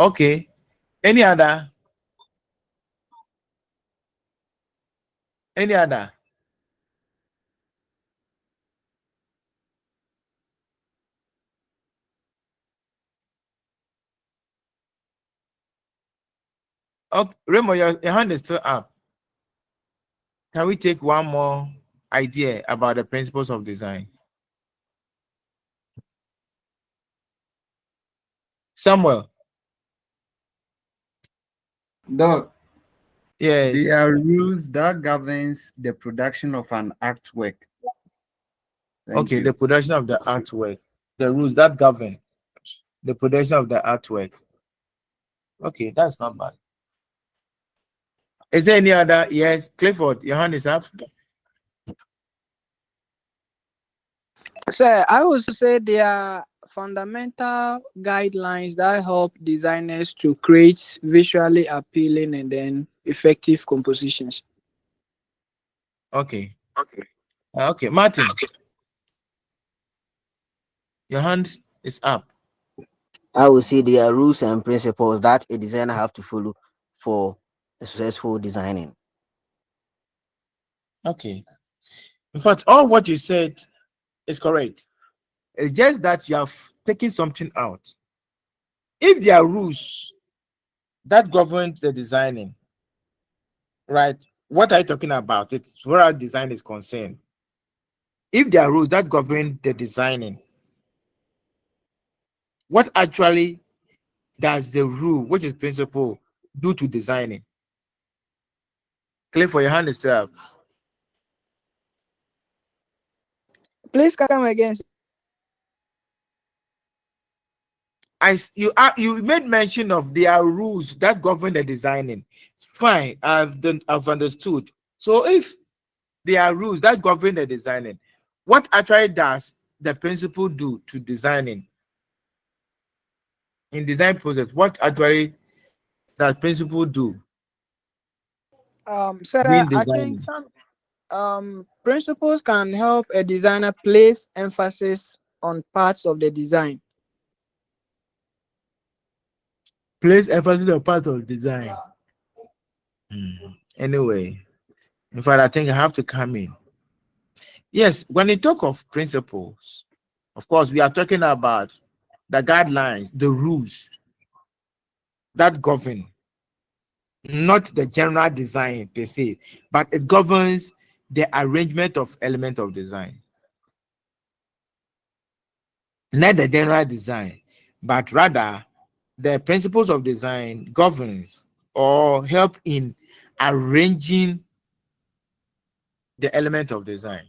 Okay. Any other? Any other? Okay, Remo, your hand is still up. Can we take one more idea about the principles of design? Samuel. Doc, Yes. there are rules that governs the production of an artwork. Thank Okay, you. the production of the artwork. The rules that govern the production of the artwork. Okay, that's not bad. Is there any other? Yes, Clifford, your hand is up. So I would say there are fundamental guidelines that help designers to create visually appealing and then effective compositions. Okay. Okay, Martin, your hand is up. I would say there are rules and principles that a designer have to follow for a successful designing. Okay. In fact, all what you said is correct. It's just that you have taken something out. If there are rules that govern the designing, right? What are you talking about? It's where our design is concerned. If there are rules that govern the designing, what actually does the rule, which is principle, do to designing? Cliff, for your hand is up. Please come again. You made mention of there are rules that govern the designing. Fine, I've understood. So if there are rules that govern the designing, what actually does the principle do to designing? In design process, what actually does principle do So in I think designing? some principles can help a designer place emphasis on parts of the design. Place emphasis on part of design. Anyway, in fact, I think I have to come in. Yes, when you talk of principles, of course, we are talking about the guidelines, the rules that govern, not the general design per se, but it governs the arrangement of element of design. Not the general design, but rather the principles of design governs or help in arranging the element of design.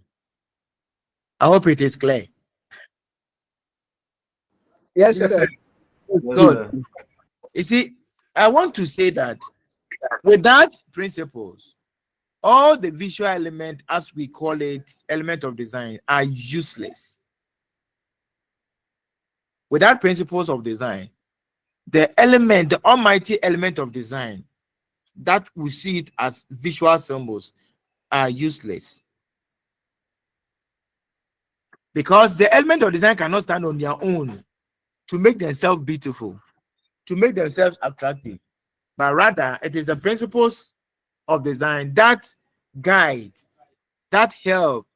I hope it is clear. Yes, Yes, sir. sir. Yes, Good. sir. You see, I want to say that without principles, all the visual element, as we call it, element of design, are useless. Without principles of design, the element, the almighty element of design, that we see it as visual symbols, are useless. Because the element of design cannot stand on their own to make themselves beautiful, to make themselves attractive. But rather, it is the principles of design that guide, that help,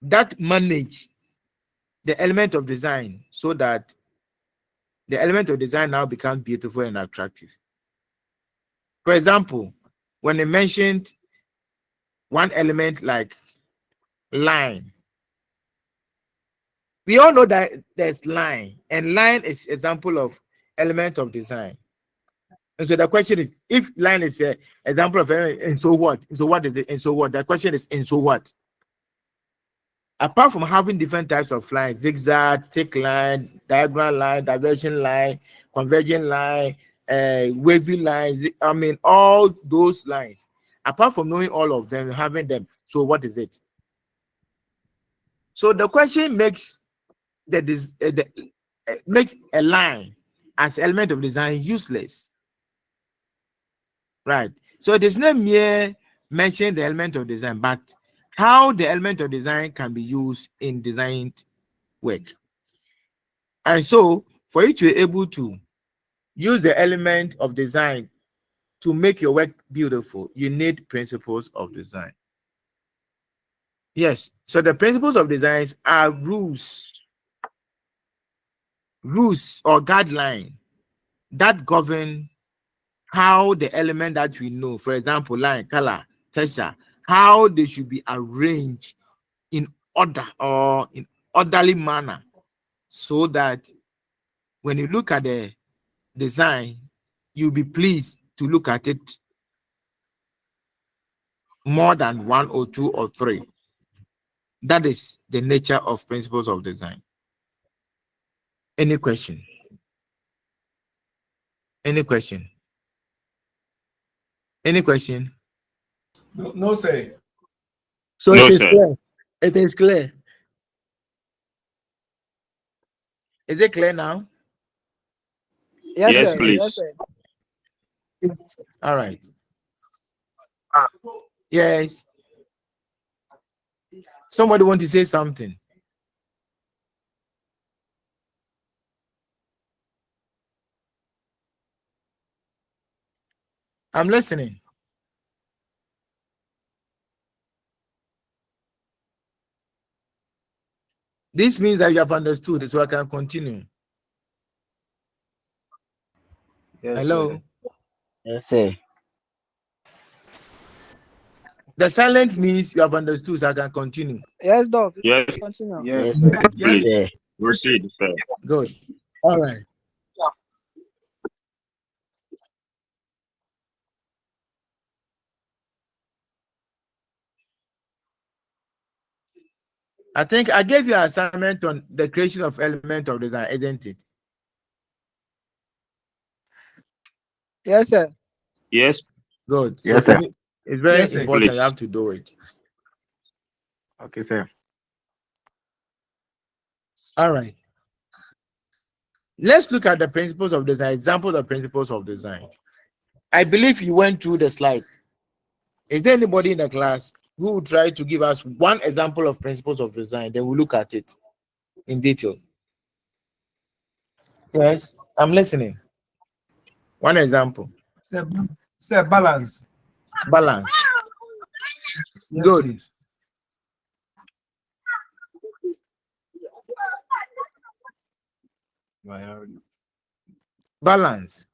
that manage the element of design so that the element of design now becomes beautiful and attractive. For example, when I mentioned one element like line, we all know that there's line, and line is example of element of design. And so the question is, if line is an example of element, and so what? So what is it? And so what? The question is, and so what? Apart from having different types of line, zigzag, thick line, diagonal line, divergent line, convergent line, wavy lines, I mean, all those lines. Apart from knowing all of them, having them, so what is it? So the question makes makes a line as element of design useless, right? So it is not mere mentioning the element of design, but how the element of design can be used in design work. And so for you to be able to use the element of design to make your work beautiful, you need principles of design. Yes. So the principles of designs are rules or guidelines that govern how the element that we know, for example, line, color, texture, how they should be arranged in order or in orderly manner, so that when you look at the design, you'll be pleased to look at it more than one or two or three. That is the nature of principles of design. Any question? Any question? Any question? No, sir. So No, it is sir. clear. It is clear. Is it clear now? Yes, Yes, sir. please. Yes, sir. All right. Yes. Somebody want to say something? I'm listening. This means that you have understood, so I can continue. Yes, Hello. sir. Yes, sir. The silent means you have understood, so I can continue. Yes, Doc. Yes, Continue. Yes, Yes, sir. sir. please. Sir. Proceed, sir. Good. All right. I think I gave you an assignment on the creation of element of design, isn't it? Yes, sir. Yes, Good. So Yes, sir. it's very Yes, sir. important. You please. have to do it. Okay, sir. All right. Let's look at the principles of design, examples of principles of design. I believe you went through the slide. Is there anybody in the class who will try to give us one example of principles of design? Then we'll look at it in detail. Yes, I'm listening. One example. Sir, balance. Balance. Yes, Good. please. Balance.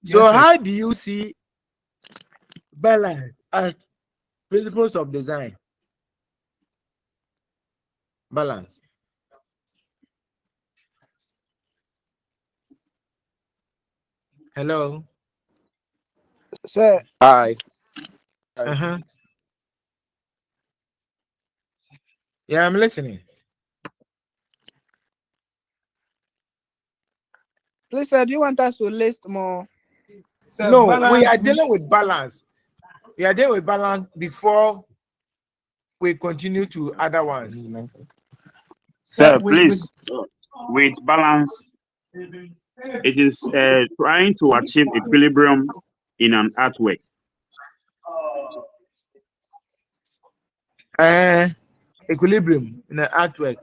Yes, So sir. how do you see balance as principles of design? Balance. Hello. Sir, Hi. Uh-huh. Yeah, I'm listening. please, sir, do you want us to list more? Sir, No, we balance. are dealing with balance. We are dealing with balance before we continue to other ones. Sir, with please, with balance, it is trying to achieve equilibrium in an artwork. Equilibrium in the artwork.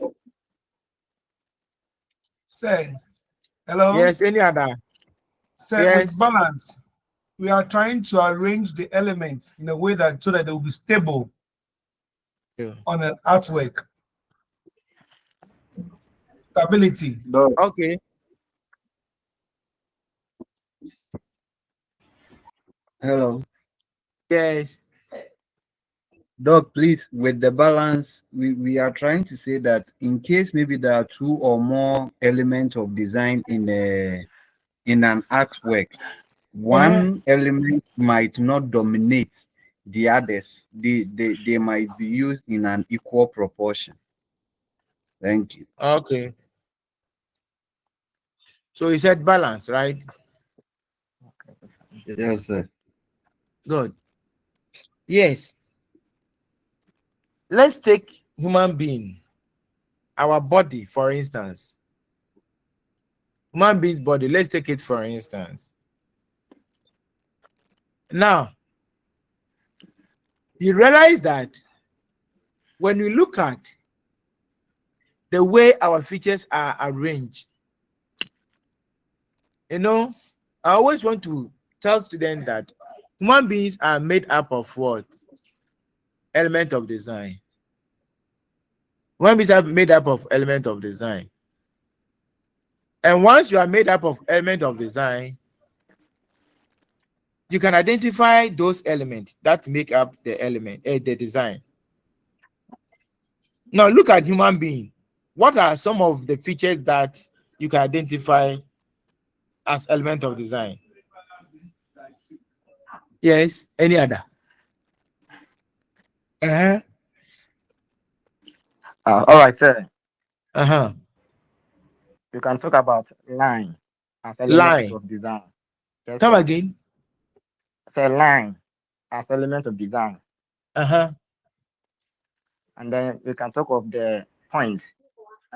sir. Hello. Yes, any other? Sir, Yes. with balance, we are trying to arrange the elements in a way that so that they will be stable Yeah. on an artwork. Stability. Okay. Hello. Yes. Doc, please, with the balance, we are trying to say that in case maybe there are two or more elements of design in an artwork, one element might not dominate the others. They might be used in an equal proportion. Thank you. Okay. So you said balance, right? Yes, sir. Good. Yes. Let's take human being, our body, for instance. Human being's body. Let's take it for instance. Now, you realize that when we look at the way our features are arranged, You know, I always want to tell students that human beings are made up of what? Element of design. Human beings are made up of element of design. And once you are made up of element of design, you can identify those elements that make up the element, the design. Now look at human being. What are some of the features that you can identify as element of design? Yes, any other? Uh-huh. All right, sir. Uh-huh. You can talk about line as element Line. of design. Yes, Come sir. again. Say line as element of design. Uh-huh. And then we can talk of the points,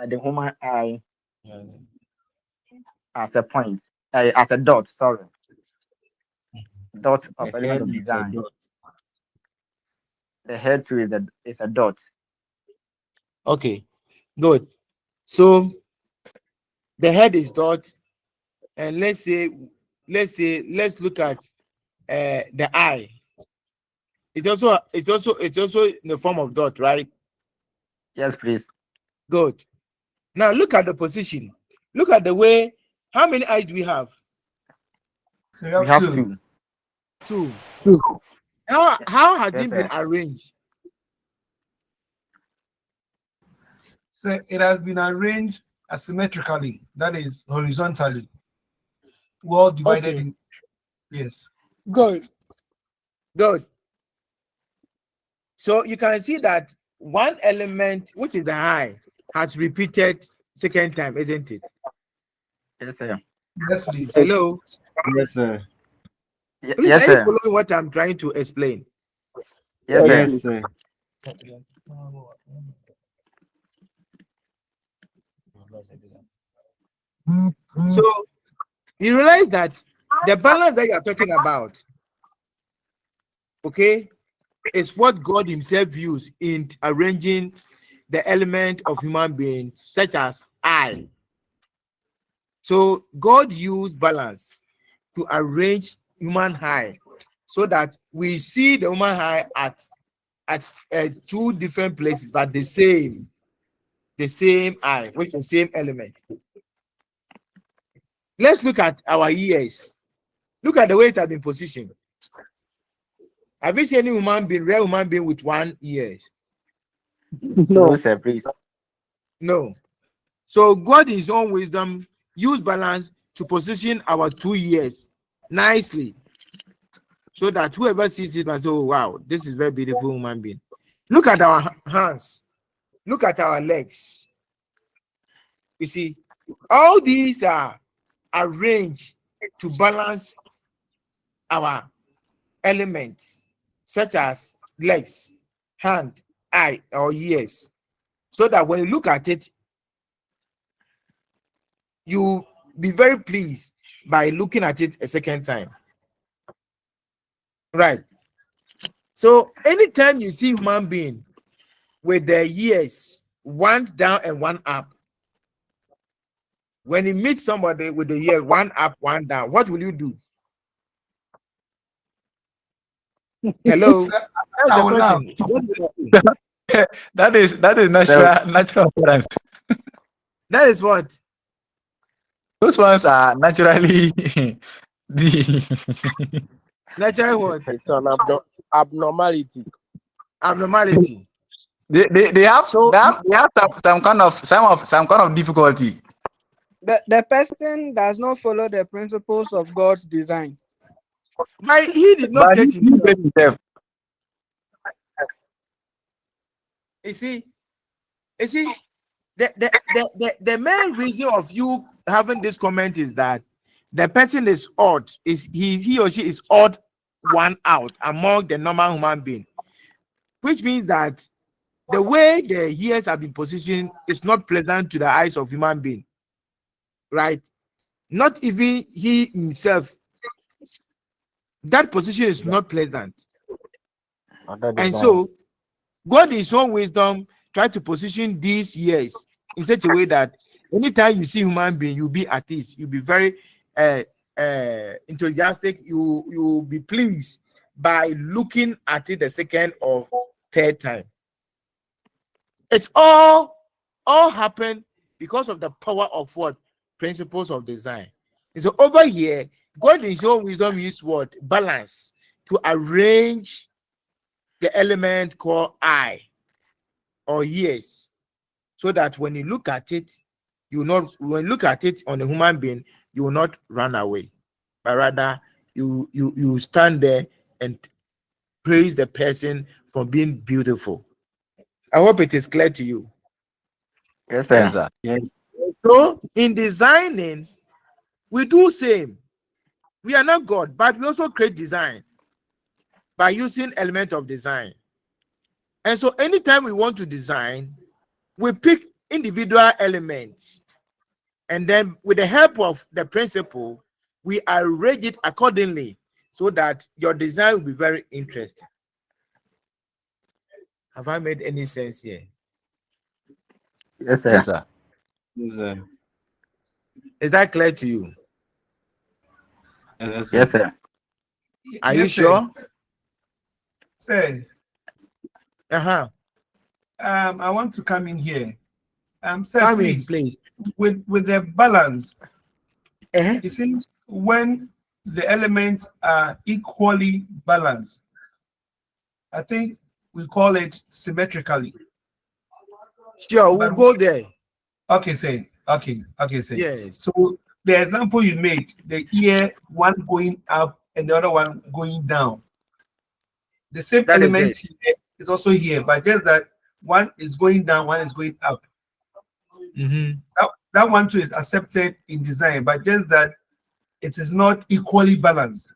the human eye as a point, as a dot, sorry. Dot of The element head of is a design. dot. The head too is a dot. Okay, good. So the head is dot, and let's look at the eye. It's also in the form of dot, right? Yes, please. Good. Now look at the position. Look at the way. How many eyes do we have? So you We have have two. two. Two. How has Yes, it been sir. arranged? So it has been arranged asymmetrically, that is horizontally, well divided Okay. in. Yes. Good. Good. So you can see that one element, which is the eye, has repeated second time, isn't it? Yes, sir. Yes, please. Hello. Yes, sir. Please, Yes, are you sir. following what I'm trying to explain? Yes, sir. Yes, sir. So you realize that the balance that you're talking about, okay, is what God Himself used in arranging the element of human beings, such as I. So God used balance to arrange human eye so that we see the human eye at two different places, but the same eye, which is the same element. Let's look at our ears. Look at the way it has been positioned. Have you seen any real human being with one ear? No, sir, please. No. So God in His own wisdom used balance to position our 2 ears nicely, so that whoever sees it must say, oh, wow, this is very beautiful human being. Look at our hands. Look at our legs. You see, all these are arranged to balance our elements, such as legs, hand, eye, or ears, so that when you look at it, you be very pleased by looking at it a second time. Right. So anytime you see human being with their ears one down and one up, when you meet somebody with the ear one up, one down, what will you do? Hello? That's I the will laugh. question. What will you do? That is natural occurrence. That is what? Those ones are naturally the Natural what? It's an abnormality. Abnormality. they have So some kind of difficulty. The person does not follow the principles of God's design. but he did not But get he himself. made himself. You see, the main reason of you having this comment is that the person is odd. Is he or she is odd one out among the normal human being, which means that the way the ears have been positioned is not pleasant to the eyes of human being, right? Not even he himself. That position is not pleasant, and so God, in His own wisdom, tried to position these ears in such a way that anytime you see human being, you'll be at ease. You'll be very enthusiastic, you will be pleased by looking at it the second or third time. It's all happened because of the power of what? Principles of design. And so over here, God in his own wisdom used what? Balance to arrange the element called eye or ears, so that when you look at it, when you look at it on a human being, you will not run away, but rather you stand there and praise the person for being beautiful. I hope it is clear to you. Yes, sir. Yes, sir. Yes. So in designing, we do same. We are not God, but we also create design by using element of design. And so anytime we want to design, we pick individual elements, and then with the help of the principle, we arrange it accordingly so that your design will be very interesting. Have I made any sense here? Yes, sir. Yes, sir. Yes, sir. Is that clear to you? Yes, sir. Yes, sir. Are you Yes, sir. sure? Sir, Uh-huh. I want to come in here. Sir, Come in, please, please. with the balance, Uh-huh. it seems when the elements are equally balanced, I think we call it symmetrically. Sure, we'll But go there. okay, say. Okay, say. Yes. So the example you made, the ear, one going up and the other one going down. The same That is element it. here is also here, but just that one is going down, one is going up. Mm-hmm. That one too is accepted in design, but just that it is not equally balanced.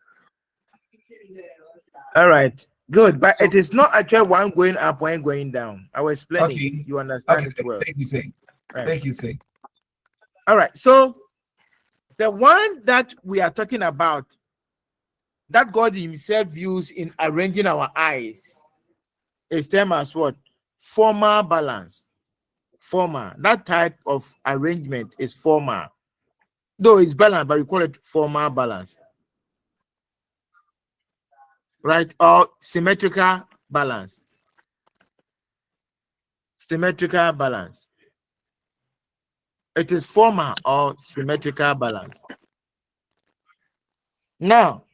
All right. Good. But So, it is not actually one going up, one going down. I will explain okay, it. You understand it say. well. Thank you, say. Right. Thank you, say. All right. So the one that we are talking about, that God himself used in arranging our eyes, is termed as what? Formal balance. Formal. That type of arrangement is formal. Though it's balanced, but we call it formal balance. Right? Or symmetrical balance. Symmetrical balance. It is formal or symmetrical balance. Now,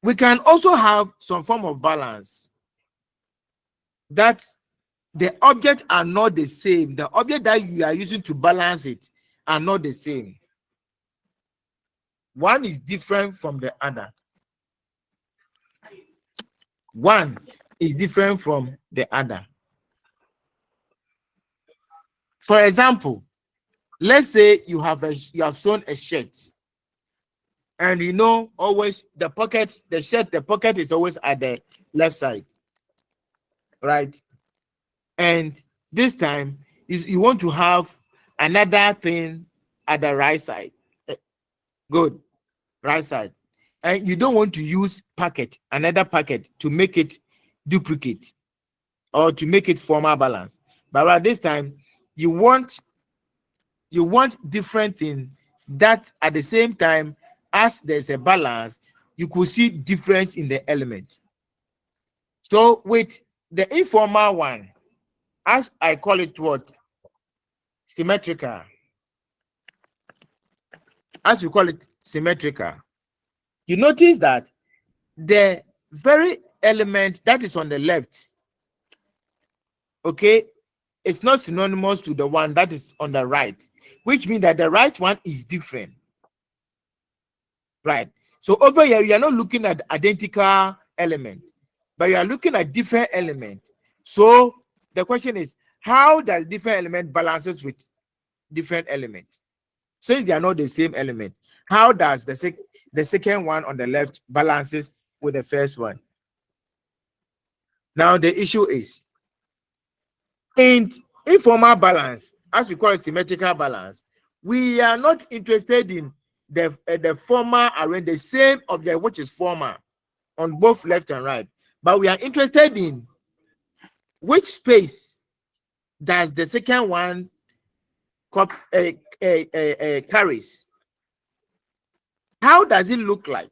we can also have some form of balance that the objects are not the same. The object that you are using to balance it are not the same. One is different from the other. One is different from the other. For example, let's say you have sewn a shirt, and you know always the pocket, the pocket is always at the left side, right? And this time you want to have another thing at the right side. Good. Right side. And you don't want to use another packet to make it duplicate or to make it formal balance. But at this time, you want different things that at the same time as there's a balance, you could see difference in the element. So with the informal one, as I call it what? Symmetrical. As you call it symmetrical, you notice that the very element that is on the left, okay, it's not synonymous to the one that is on the right, which means that the right one is different, right? So over here, you are not looking at identical element, but you are looking at different element. So the question is, how does different element balances with different element? Since they are not the same element, how does the second one on the left balances with the first one? Now the issue is in informal balance, as we call it symmetrical balance, we are not interested in the former arrange the same object which is formal on both left and right, but we are interested in which space does the second one carries. How does it look like?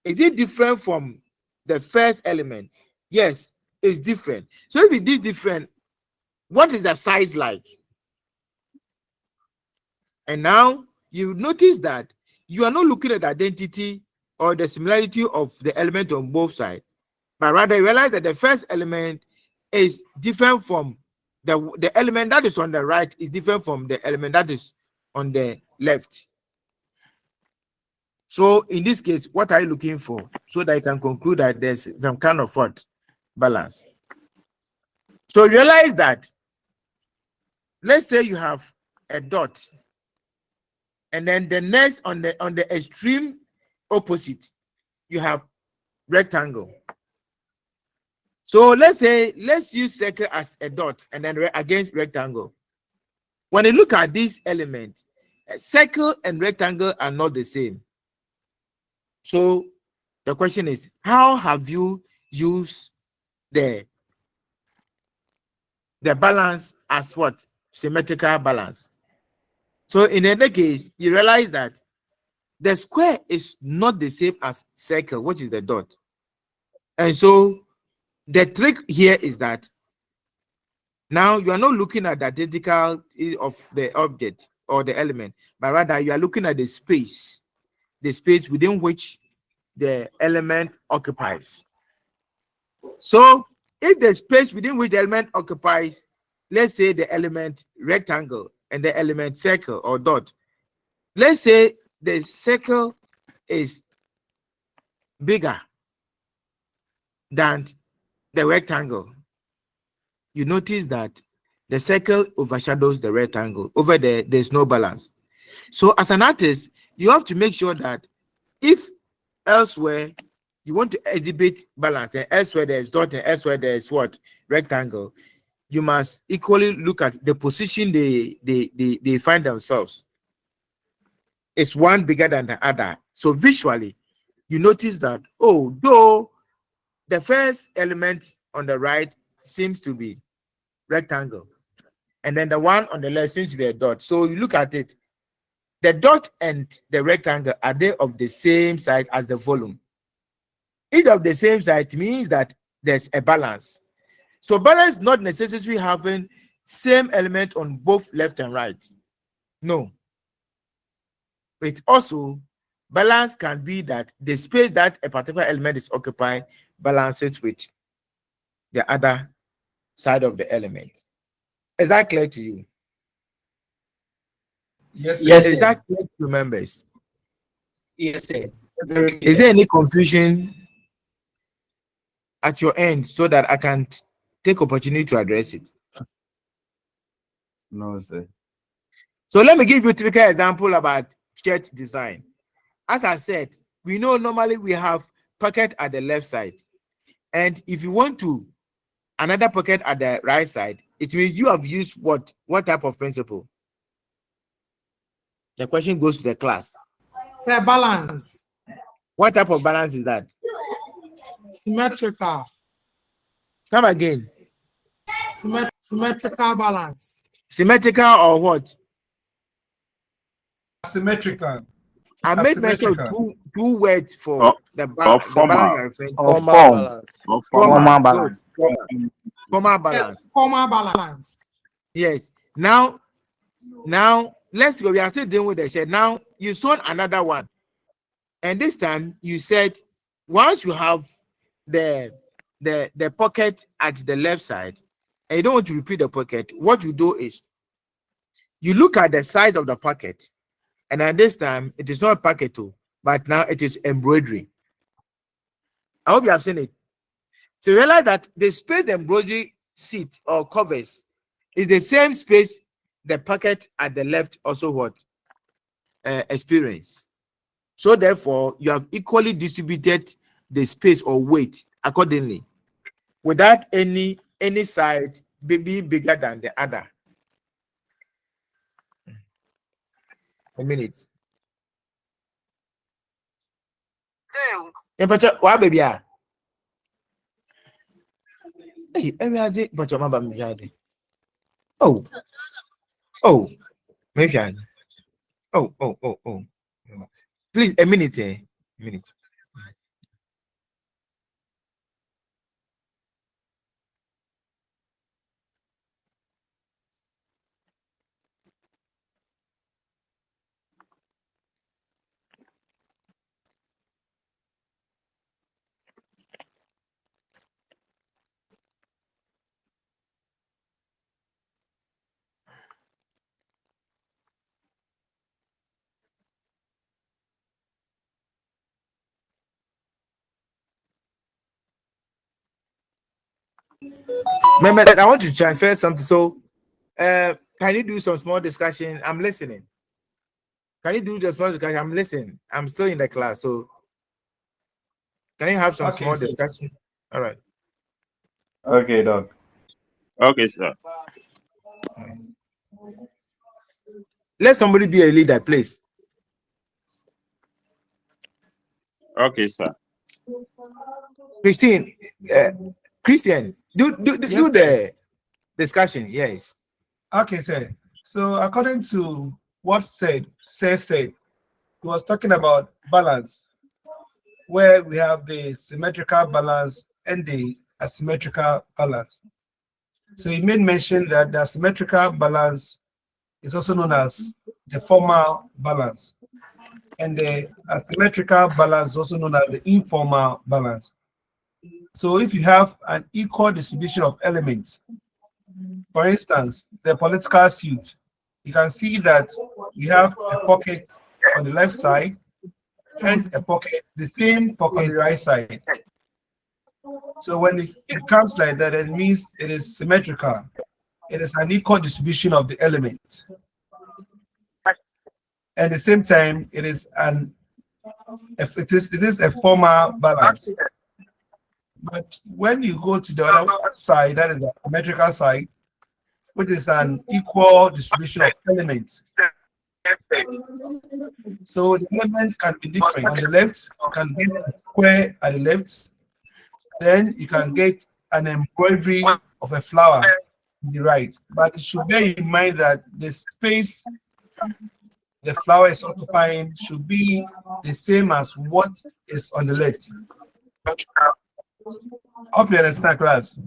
Is it different from the first element? Yes, it's different. So if it is different, what is the size like? And now you notice that you are not looking at the identity or the similarity of the element on both sides, but rather you realize that the first element is different from the element that is on the right is different from the element that is on the left. So in this case, what are you looking for? So that you can conclude that there's some kind of what? Balance. So realize that, let's say you have a dot, and then the next on the extreme opposite, you have rectangle. So let's use circle as a dot and then against rectangle. When you look at this element, circle and rectangle are not the same. So the question is, how have you used the balance as what? Symmetrical balance. So in any case, you realize that the square is not the same as circle, which is the dot. And so the trick here is that now you are not looking at the identicality of the object or the element, but rather you are looking at the space within which the element occupies. So if the space within which the element occupies, let's say the element rectangle and the element circle or dot, let's say the circle is bigger than the rectangle, you notice that the circle overshadows the rectangle. Over there, there's no balance. So as an artist, you have to make sure that if elsewhere you want to exhibit balance, and elsewhere there's dot and elsewhere there's what? Rectangle, you must equally look at the position they find themselves. It's one bigger than the other. So visually, you notice that, oh, though the first element on the right seems to be rectangle, and then the one on the left seems to be a dot. So you look at it, the dot and the rectangle, are they of the same size as the volume? If of the same size, it means that there's a balance. So balance not necessarily having same element on both left and right. No. It also, balance can be that the space that a particular element is occupied balances with the other side of the element. Is that clear to you? Yes, sir. Yes, Is sir. that clear to you, members? Yes, sir. Very Is clear. there any confusion at your end so that I can take opportunity to address it? No, sir. So let me give you a typical example about shirt design. As I said, we know normally we have pocket at the left side, and if you want to another pocket at the right side, it means you have used what type of principle? The question goes to the class. Say balance. What type of balance is that? Symmetrical. Come again. Symmetrical balance. Symmetrical or what? Asymmetrical. I made mention of Asymmetrical. two words for Or the balance formal. you are referring to. Or Formal form. balance. Or Formal formal. balance. Formal balance. Yes, formal balance. Yes. Now let's go. We are still dealing with the shed. Now you saw another one, and this time you said once you have the pocket at the left side, and you don't want to repeat the pocket, what you do is you look at the size of the pocket, and at this time it is not a pocket too, but now it is embroidery. I hope you have seen it. So you realize that the space the embroidery seat or covers is the same space the pocket at the left also what experience. So therefore, you have equally distributed the space or weight accordingly, without any side being bigger than the other. A minute. Why baby? Hey, everybody, but your mama be oh, maybe I. Oh. Please, a minute. A minute. Remember that I want to transfer something. So, can you do some small discussion? I'm listening. Can you do the small discussion? I'm listening. I'm still in the class. So, can you have some Okay, small sir. discussion? All right. Okay, Doc. Okay, sir. Let somebody be a leader, please. Okay, sir. Christian, do Yes, sir. the discussion. Yes. Okay, sir. So according to what said, he was talking about balance, where we have the symmetrical balance and the asymmetrical balance. So he made mention that the symmetrical balance is also known as the formal balance, and the asymmetrical balance is also known as the informal balance. So if you have an equal distribution of elements, for instance, the political suit, you can see that we have a pocket on the left side and a pocket, the same pocket on the right side. So when it becomes like that, it means it is symmetrical. It is an equal distribution of the elements. At the same time, it is a formal balance. But when you go to the other side, that is the symmetrical side, which is an equal distribution of elements. So the elements can be different. On the left, you can get a square at the left. Then you can get an embroidery of a flower on the right. But you should bear in mind that the space the flower is occupying should be the same as what is on the left. Hope you understand, class.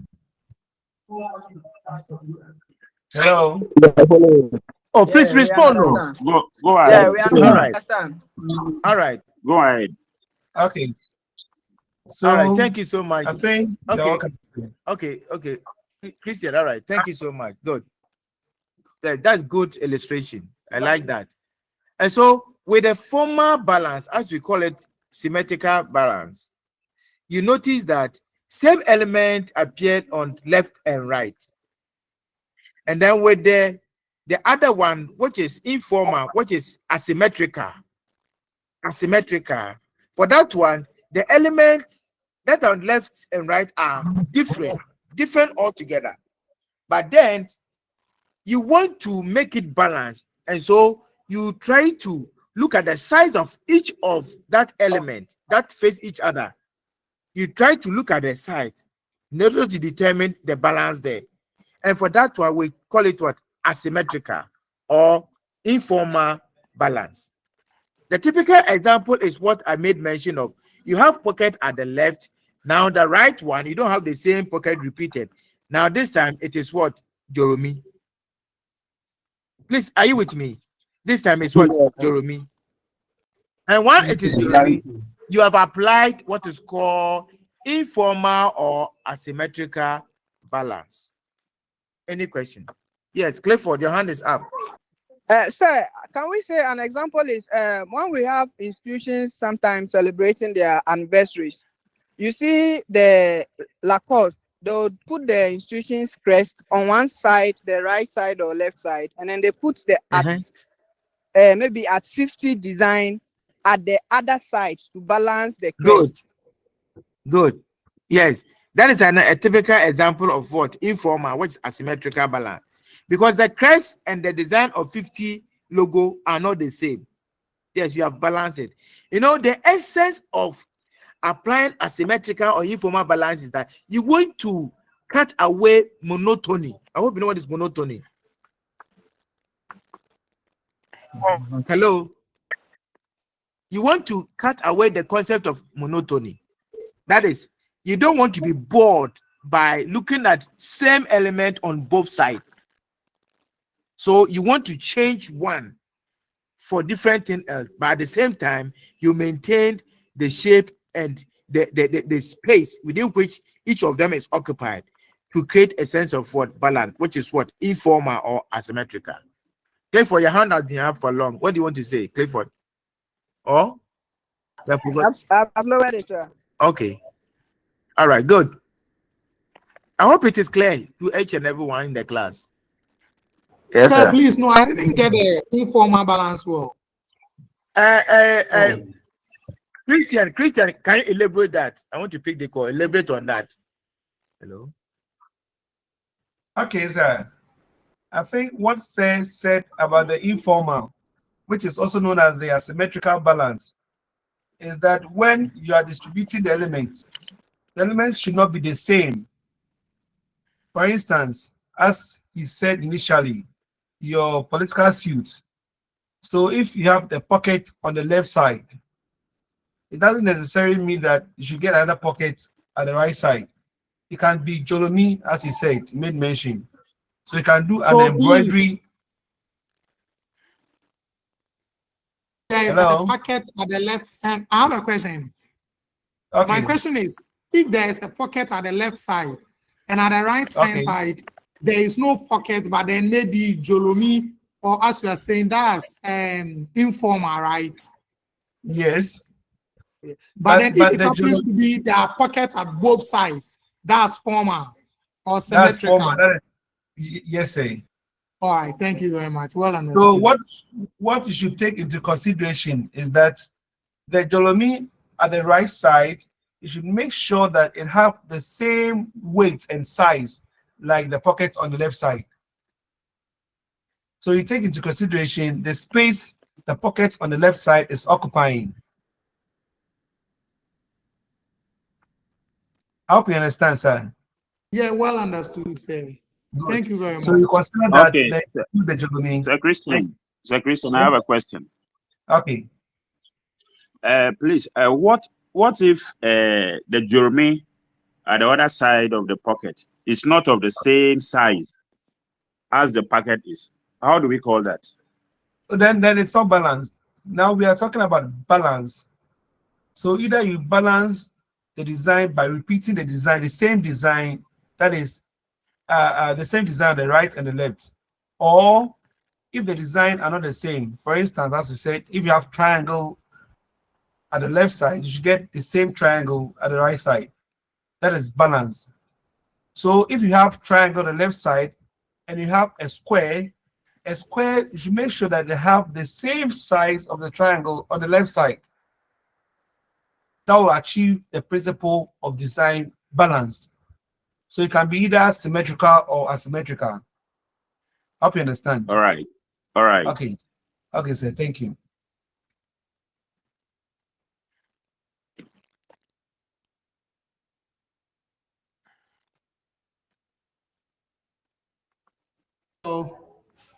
Hello. Oh, please Yeah, we respond. understand. Go Yeah, ahead. we All right. understand. All right. Go ahead. Okay. So All right. Thank you so much. I think Okay. Christian, all right. Thank you so much. Good. That's good illustration. I like that. And so with a formal balance, as we call it, symmetrical balance, you notice that same element appeared on left and right. And then with the other one, which is informal, which is asymmetrical, for that one, the elements that are on left and right are different altogether. But then you want to make it balanced, and so you try to look at the size of each of that element that face each other. You try to look at the size in order to determine the balance there. And for that one, we call it what? Asymmetrical or informal balance. The typical example is what I made mention of. You have pocket at the left. Now the right one, you don't have the same pocket repeated. Now this time it is what? Jeremy. Please, are you with me? This time it's what? Jeremy. And when it is Jeremy, you have applied what is called informal or asymmetrical balance. Any question? Yes, Clifford, your hand is up. Sir, can we say an example is when we have institutions sometimes celebrating their anniversaries, you see the Lacoste, they'll put the institution's crest on one side, the right side or left side, and then they put the maybe at 50 design at the other side to balance the crest. Good. Yes, that is a typical example of what? Informal, which is asymmetrical balance. Because the crest and the design of 50 logo are not the same. Yes, you have balanced it. You know, the essence of applying asymmetrical or informal balance is that you want to cut away monotony. I hope you know what is monotony. Hello? You want to cut away the concept of monotony. That is, you don't want to be bored by looking at same element on both sides. So you want to change one for different thing else, but at the same time, you maintain the shape and the space within which each of them is occupied to create a sense of what balance, which is what informal or asymmetrical. Clifford, your hand has been up for long. What do you want to say, Clifford? Oh, I've lowered it, sir. okay. All right, good. I hope it is clear to each and everyone in the class. Yes, Sir, sir. please, no, I didn't get the informal balance well. Christian, can you elaborate that? I want to pick the call. Elaborate on that. Hello. Okay, sir. I think what said about the informal, which is also known as the asymmetrical balance, is that when you are distributing the elements should not be the same. For instance, as he said initially, your political suits. So if you have the pocket on the left side, it doesn't necessarily mean that you should get another pocket at the right side. It can be jolomi, as he said, made mention. So you can do an So please, embroidery. there is a Hello? pocket at the left hand. I have a question. My Okay. question is, if there is a pocket at the left side and at the right hand Okay. side, there is no pocket, but then maybe jolomi, or as you are saying, that's informal, right? Yes. But then if But it the happens jolomi, to be there are pockets at both sides, that's formal or that's symmetrical. formal. That is, yes, sir. All right, thank you very much. Well understood. So what you should take into consideration is that the jolomi at the right side, you should make sure that it have the same weight and size like the pocket on the left side. So you take into consideration the space the pocket on the left side is occupying. I hope you understand, sir. Yeah, well understood, sir. Good. Thank you very So you much. consider that Okay, the jolomi. Sir Christian. Sir Christian, I have Yes. a question. Okay. Please, what if the Jeremy at the other side of the pocket is not of the same size as the pocket is? How do we call that? So then it's not balanced. Now we are talking about balance. So either you balance the design by repeating the design, the same design, that is the same design on the right and the left, or if the design are not the same. For instance, as we said, if you have triangle at the left side, you should get the same triangle at the right side. That is balance. So if you have triangle on the left side and you have a square, you should make sure that they have the same size of the triangle on the left side. That will achieve the principle of design balance. So it can be either symmetrical or asymmetrical. Hope you understand. All right. All right. Okay. Okay, sir. Thank you.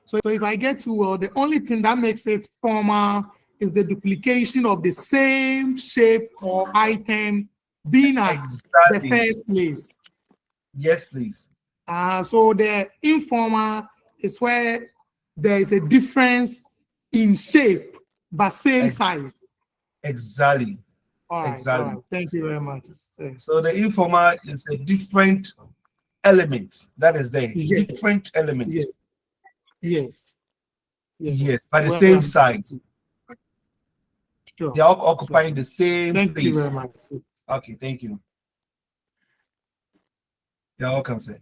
So if I get to the only thing that makes it formal is the duplication of the same shape or item being at the Exactly. first place. Yes, please. So the informal is where there is a difference in shape but same Ex- size. Exactly. All right, Exactly. all right. Thank you very much. So the informal is a different element that is there. Yes. Different element. Yes. Yes. Yes, by the Well same understood. side. Sure. They are occupying the same Thank you space. very much. Okay, thank you. You're welcome, sir.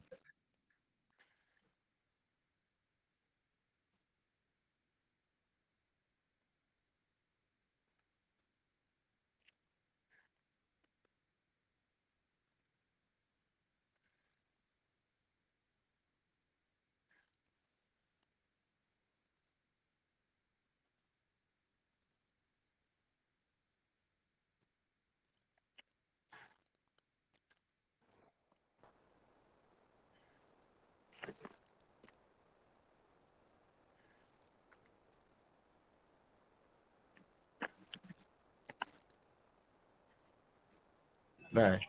Right.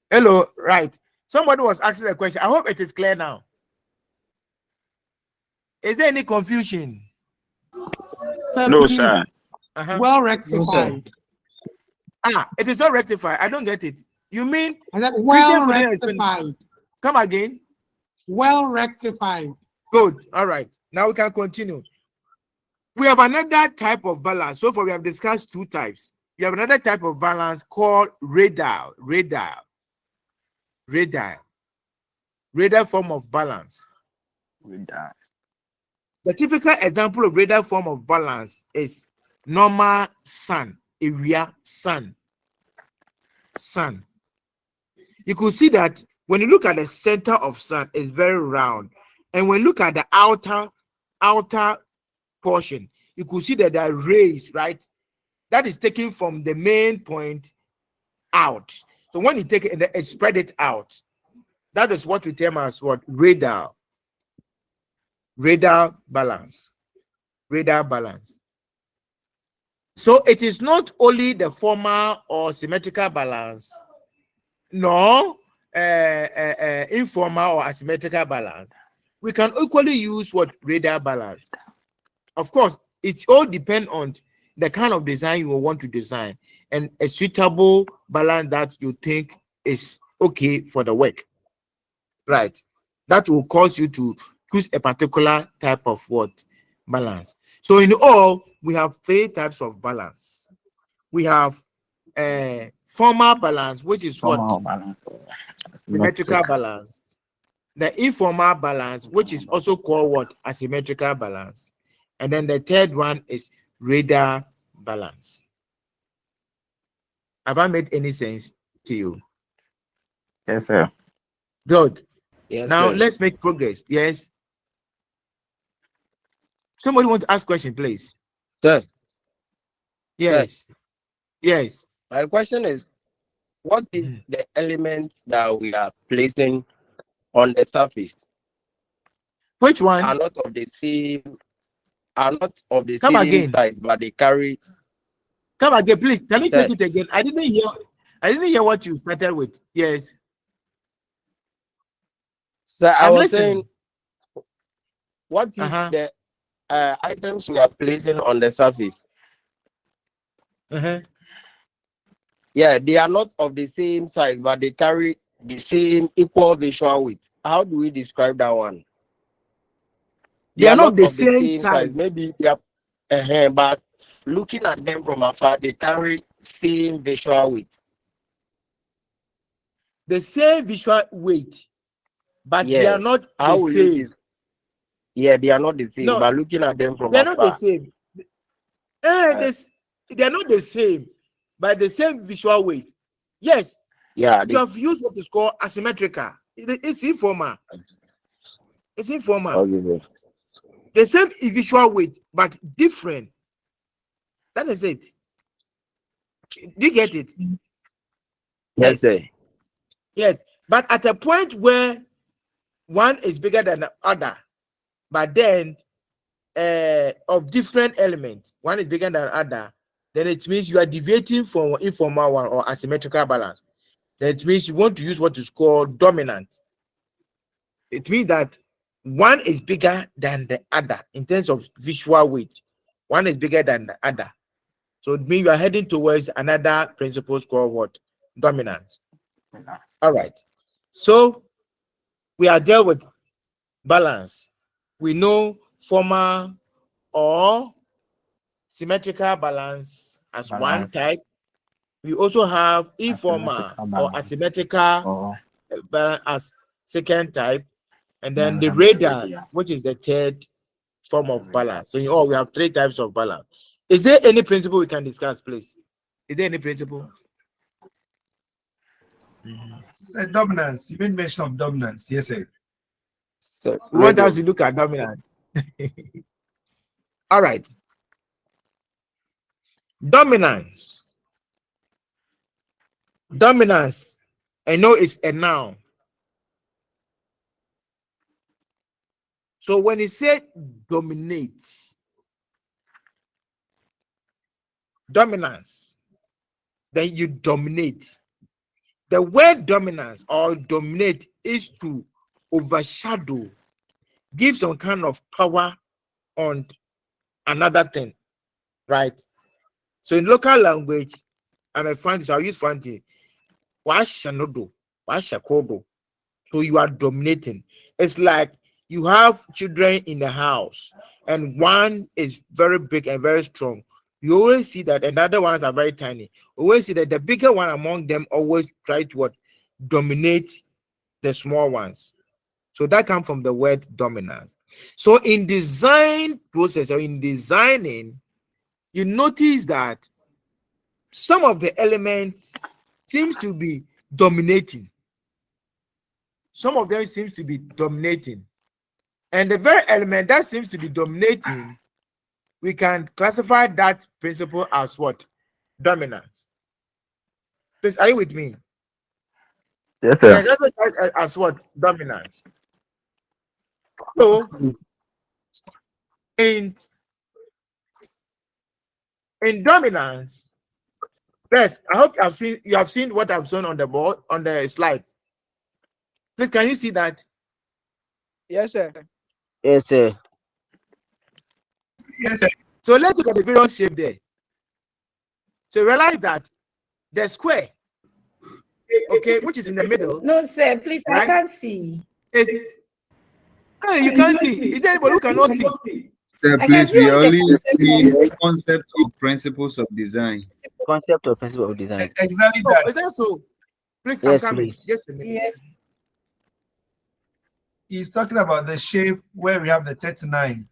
Hello, right. Somebody was asking a question. I hope it is clear now. Is there any confusion? Sir, No, please, sir. well No, sir. rectified. It is not rectified. I don't get it. You mean I said Christian well couldn't explain? rectified. Come again. Well rectified. Good. All right. Now we can continue. We have another type of balance. So far, we have discussed two types. We have another type of balance called radar. Radar form of balance. The typical example of radar form of balance is normal sun area. Sun. You could see that when you look at the center of sun, it's very round, and when you look at the outer portion, you could see that there are rays, right? That is taken from the main point out. So when you take it and spread it out, that is what we term as what? Radar balance. Radar balance. So it is not only the formal or symmetrical balance, nor informal or asymmetrical balance. We can equally use what? Radar balance. Of course, it all depends on the kind of design you will want to design and a suitable balance that you think is okay for the work. Right. That will cause you to choose a particular type of what? Balance. So in all, we have three types of balance. We have a formal balance, which is what? Symmetrical balance. The informal balance, which is also called what? Asymmetrical balance. And then the third one is radar balance. Have I made any sense to you? Yes, sir. Good. Yes, Now sir. let's make progress. Yes. Somebody want to ask question, please? Sir, Yes. Yes. my question is, what is the elements that we are placing on the surface Which one? are not of the same Come again. size, but they carry. Come again, please. Can you Sir, take it again? I didn't hear what you started with. Yes. sir, I I'm was listening. saying, what if the items we are placing on the surface, yeah, they are not of the same size, but they carry the same equal visual width? How do we describe that one? They are not the same size. Maybe they are, but looking at them from afar, they carry same visual width. The same visual weight, but they Yeah. are not How the will you same. Yeah, they are not the same, No, but looking at them from they are not the afar. same. They are not the same, but the same visual weight. Yes, Yeah, you have used what is called asymmetrical. It's informal. It's informal. okay. The same visual weight, but different. That is it. Do you get it? Yes, sir. Yes. But at a point where one is bigger than the other, but then of different elements, one is bigger than the other, then it means you are deviating from informal one or asymmetrical balance. Then it means you want to use what is called dominant. It means that one is bigger than the other in terms of visual weight. One is bigger than the other. So it means you are heading towards another principle called what? Dominance. All right. So we are dealt with balance. We know formal or symmetrical balance as one type. We also have informal or asymmetrical balance as second type. And then the radar, which is the third form of balance. So in all, we have three types of balance. Is there any principle we can discuss, please? Is there any principle? Dominance. You made mention of dominance. Yes, sir. So, We want us to look at dominance. All right. Dominance. Dominance. I know it's a noun. So when you say dominate, dominance, then you dominate. The word dominance or dominate is to overshadow, give some kind of power on another thing, right? So in local language, I'm a fancy, so I use fancy. Washanodo, washakodo. So you are dominating. It's like you have children in the house, and one is very big and very strong. You always see that, and the other ones are very tiny. You always see that the bigger one among them always try to what? Dominate the small ones. So that comes from the word dominance. So in design process or in designing, you notice that some of the elements seems to be dominating. Some of them seems to be dominating. And the very element that seems to be dominating, we can classify that principle as what? Dominance. Please, are you with me? Yes, We sir. can classify it as what? Dominance. So in dominance, yes, I hope you have seen what I've shown on the board on the slide. Please, can you see that? Yes, sir. Yes, sir. Yes, sir. So let's look at the various shape there. So realize that the square, okay, which is in the middle. No, sir, please, I right? can't see. Is hey, you can't see. Is there anybody who cannot see? Sir, I can please, see we only only the concept see of concept of principles of design. Concept or principle of design. Exactly Oh, that. is that so? Please, Yes, I'm coming. please. Just a minute. yes. He's talking about the shape where we have the 39.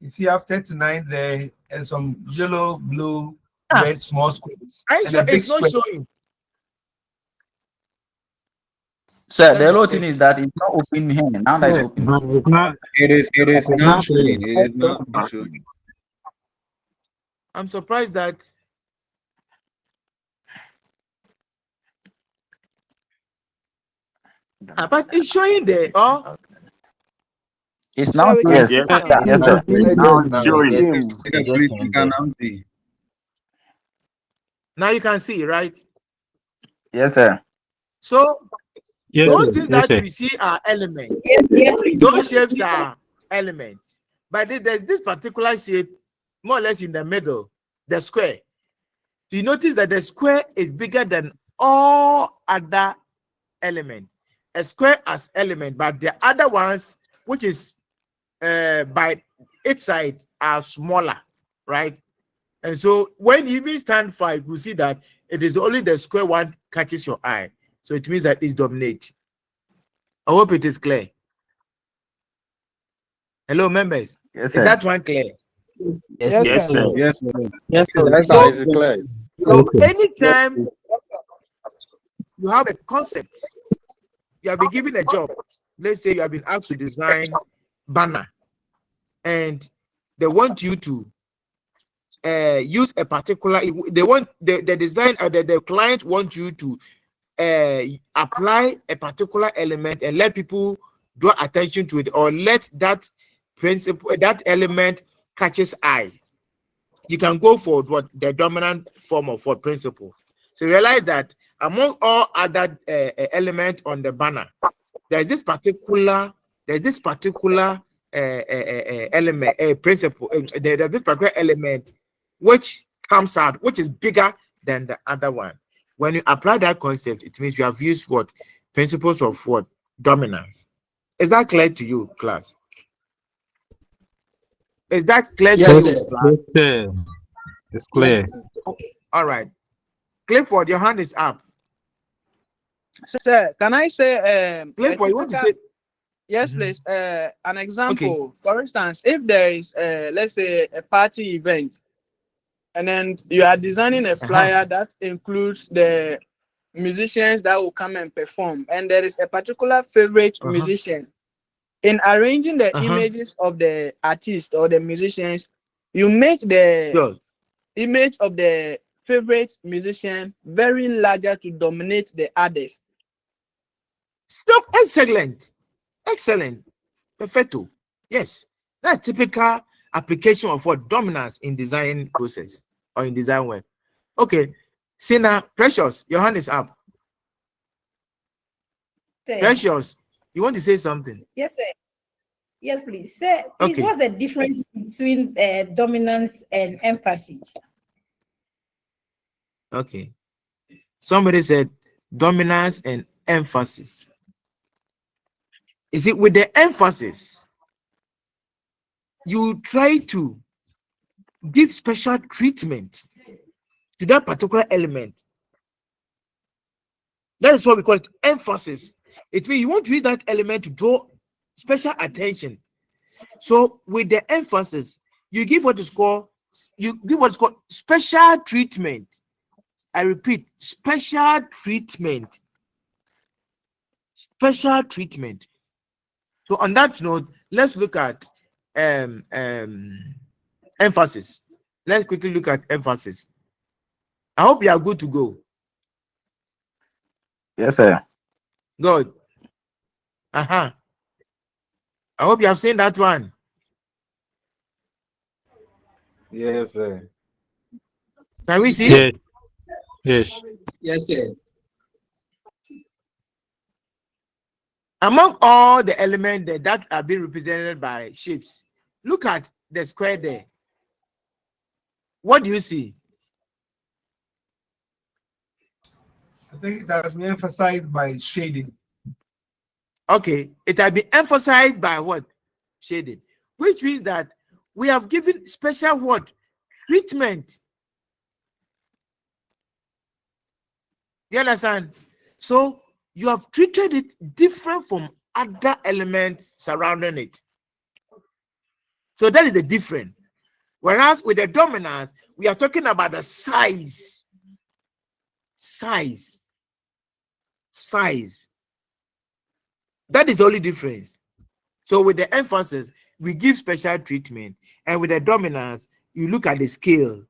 You see, you have 39 there and some yellow, blue, red small squares. I'm And sure a big it's not square. showing. Sir, the whole thing is that it's not open here. Now that it's open. It is not not showing. It is not showing. I'm surprised that but it's showing there. Oh, It's So not we showing. can Yes, see Yes, that. yes, sir. It now just it's came. showing. It Sir, just please, we came can there. now see. now you can see, right? Yes, sir. So Yes, those sir. things Yes, that sir. we see are elements. Yes, yes, please. Those shapes are elements. But there's this particular shape, more or less in the middle, the square. You notice that the square is bigger than all other elements. A square as element, but the other ones, which is by its side, are smaller, right? And so when you even stand five, you see that it is only the square one catches your eye. So it means that it's dominate. I hope it is clear. Hello, members. Yes, Is sir. that one clear? Yes, Yes, Yes, sir. sir. Yes, sir. Yes, sir. Yes, So, sir. Is it clear? so Okay. anytime you have a concept, you have been given a job. Let's say you have been asked to design banner, and they want you to use a particular. They want the design or the client wants you to apply a particular element and let people draw attention to it, or let that principle, that element catches eye. You can go for what the dominant form of what principle. So realize that among all other elements on the banner, there's this particular element, principle. There's this particular element which comes out, which is bigger than the other one. When you apply that concept, it means you have used what principles of what dominance. Is that clear to you, class? Is that clear to Yes, you, sir. class? Yes, sir. It's clear. All right. Clifford, your hand is up. Sir, can I say a Clifford, you want to typical? say? Yes, please. An example. For instance, if there is, let's say, a party event, and then you are designing a flyer that includes the musicians that will come and perform, and there is a particular favorite musician. In arranging the images of the artist or the musicians, you make the image of the favorite musician very larger to dominate the others. So excellent. Excellent. Perfecto. Yes. That's typical application of what dominance in design process or in design work. Okay. Sina, Precious, your hand is up. Sir. Precious, you want to say something? Yes, sir. Yes, please. Sir, please, Okay. what's the difference between dominance and emphasis? Okay. Somebody said dominance and emphasis. Is it with the emphasis? You try to give special treatment to that particular element. That is what we call it emphasis. It means you want to use that element to draw special attention. So with the emphasis, you give what is called special treatment. I repeat, special treatment. Special treatment. So on that note, let's look at emphasis. Let's quickly look at emphasis. I hope you are good to go. Yes, sir. Good. I hope you have seen that one. Yes, sir. Can we see? Yes. Yes. Yes, sir. Among all the elements that are being represented by shapes, look at the square there. What do you see? I think that has been emphasized by shading. Okay, it has been emphasized by what? Shading, which means that we have given special what? Treatment. You understand? So you have treated it different from other elements surrounding it. So that is the difference. Whereas with the dominance, we are talking about the size. Size. That is the only difference. So with the emphasis, we give special treatment, and with the dominance, you look at the scale,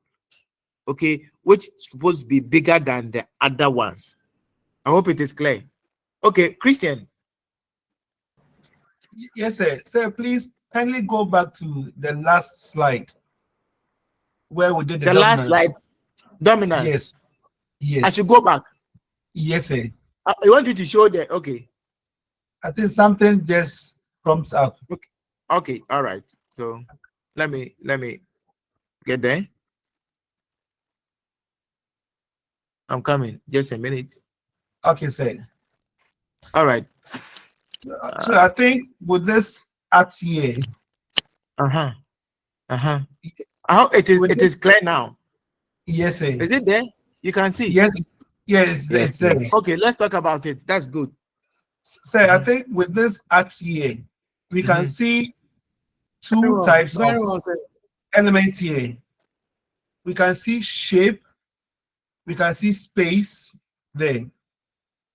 okay, which is supposed to be bigger than the other ones. I hope it is clear. Okay, Christian. Yes, sir. Sir, please kindly go back to the last slide where we did the last dominance. slide. Dominance. Yes. Yes. I should go back. Yes, sir. I want you to show that. Okay. I think something just prompts up. Okay. All right. So let me get there. I'm coming. Just a minute. Okay, sir. All right. So I think with this at here. I hope it is clear now. Yes, sir. Is it there? You can see. Yes. Yes, it's there. Okay, let's talk about it. That's good. Sir, I think with this at here, we can see two types of element here. We can see shape, we can see space there.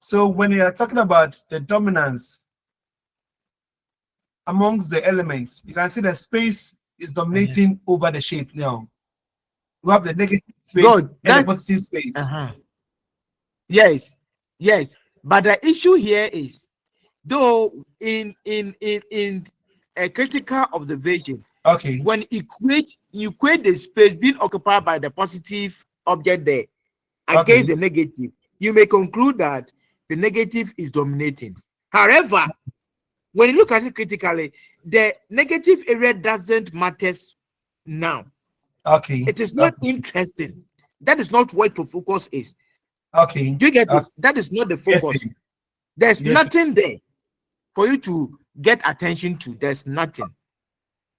So when we are talking about the dominance amongst the elements, you can see the space is dominating over the shape now. We have the negative space and the positive space. Yes. But the issue here is, though in a critical observation, okay, when you equate the space being occupied by the positive object there against the negative, you may conclude that the negative is dominating. However, when you look at it critically, the negative area doesn't matter now. Okay. It is not interesting. That is not what the focus is. Okay. Do you get it? That is not the focus. Yes, there's nothing there for you to get attention to. There's nothing.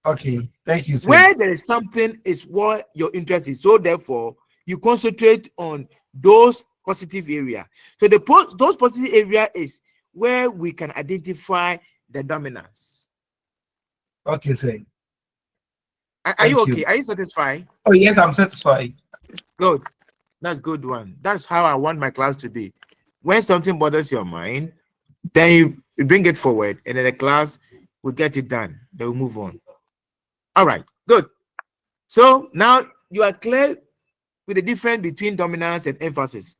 Okay. Thank you, sir. Where there is something is what your interest is. So therefore, you concentrate on those positive area. So those positive area is where we can identify the dominance. Okay, sir. Are you okay? Are you satisfied? Oh yes, I'm satisfied. Good. That's good one. That's how I want my class to be. When something bothers your mind, then you bring it forward, and then the class will get it done. They will move on. All right, good. So now you are clear with the difference between dominance and emphasis.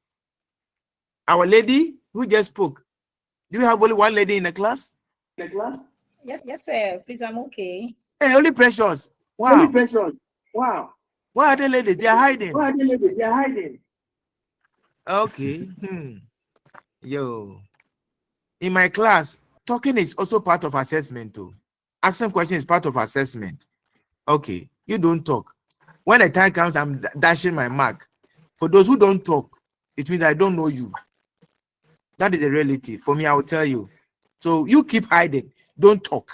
Our lady who just spoke, do you have only one lady in the class? Yes, sir. Please, I'm okay. Hey, only Precious. Wow. Only Precious. Wow. Why are they ladies? They are hiding. Why are they ladies? They are hiding. Okay. Yo. in my class, talking is also part of assessment too. Asking questions is part of assessment. Okay, you don't talk. When the time comes, I'm dashing my mark. For those who don't talk, it means I don't know you. That is a reality. For me, I will tell you. So you keep hiding. Don't talk.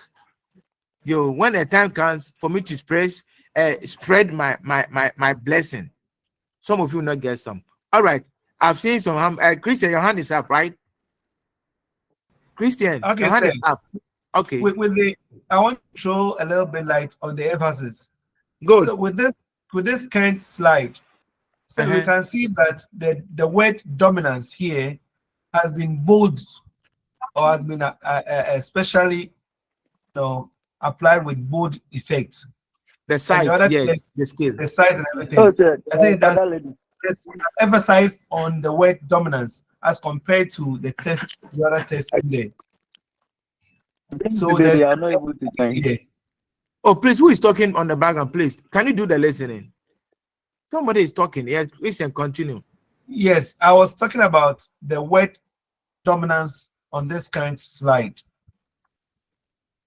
When the time comes for me to spread my blessing, some of you will not get some. All right. I've seen some hand. Christian, your hand is up, right? Christian, Okay, your hand sir. is up. Okay. I want to throw a little bit light on the emphasis. Good. So with this current slide, so we can see that the word dominance here has been bold or has been especially applied with bold effects. The size, yes, the scale, the size and everything. Okay, I think that other lady. it's emphasized on the word dominance as compared to the other test in there. So They are not able to join. Yeah. Oh, please, who is talking on the background? Please, can you do the listening? Somebody is talking. Yes, listen, continue. Yes, I was talking about the word dominance on this current slide.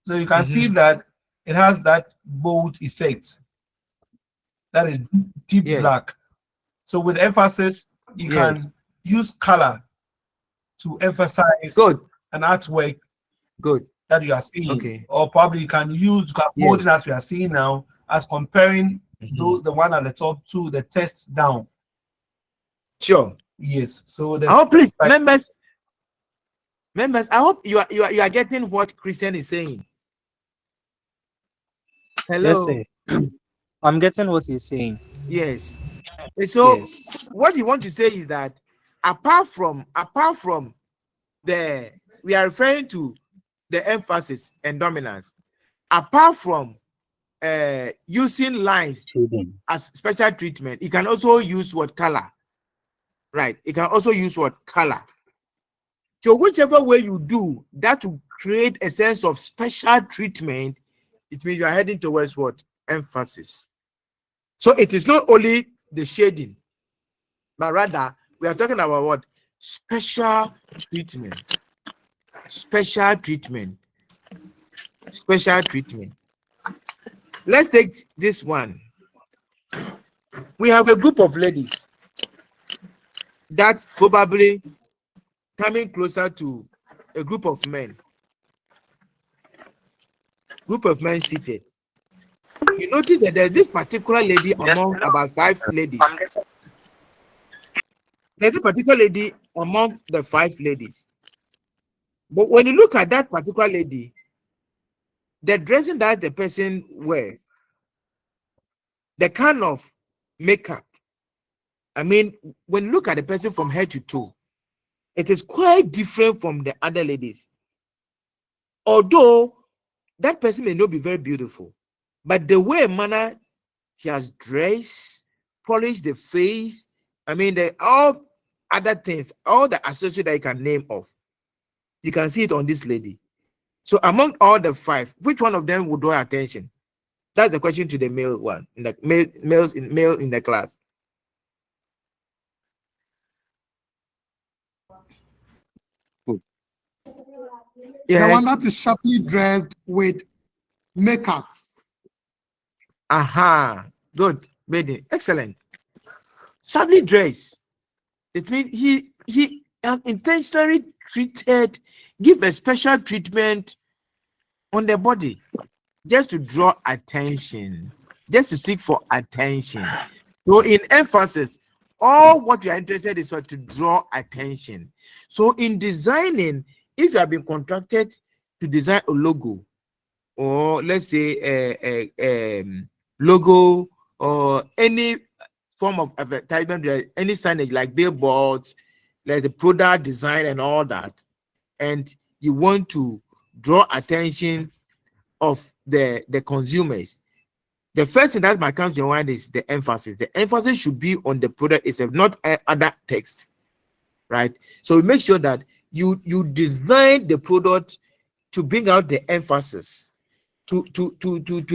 So you can see that it has that bold effect. That is deep black. So with emphasis, you can use color to emphasize an artwork that you are seeing. Okay. Or probably you can use bolding as we are seeing now as comparing the one at the top to the text down. Sure. Yes. So I hope, please, members, I hope you are getting what Christian is saying. Hello. Yes, sir. I'm getting what he's saying. Yes. So Yes. what you want to say is that apart from we are referring to the emphasis and dominance, apart from using lines as special treatment, you can also use what color, right? You can also use what color. So whichever way you do that to create a sense of special treatment, it means you are heading towards what? Emphasis. So it is not only the shading, but rather we are talking about what? Special treatment. Special treatment. Special treatment. Let's take this one. We have a group of ladies that's probably coming closer to a group of men. Group of men seated. You notice that there's this particular lady among about 5 ladies. There's a particular lady among the 5 ladies. But when you look at that particular lady, the dressing that the person wears, the kind of makeup, I mean, when you look at the person from head to toe, it is quite different from the other ladies. Although that person may not be very beautiful, but the way manner he has dressed, polished the face, I mean, all other things, all the accessories that you can name of, you can see it on this lady. So among all the 5, which one of them would draw attention? That's the question to the male one, in the male in the class. The one that is sharply dressed with makeups. Aha, good, baby, excellent. Sharply dressed. It means he has intentionally give a special treatment on the body, just to draw attention, just to seek for attention. So in emphasis, all what you are interested in is to draw attention. So in designing, if you have been contracted to design a logo, or let's say a logo, or any form of advertisement, any signage like billboards, like the product design and all that, and you want to draw attention of the consumers, the first thing that might come to your mind is the emphasis. The emphasis should be on the product itself, not other text, right? So make sure that you design the product to bring out the emphasis, to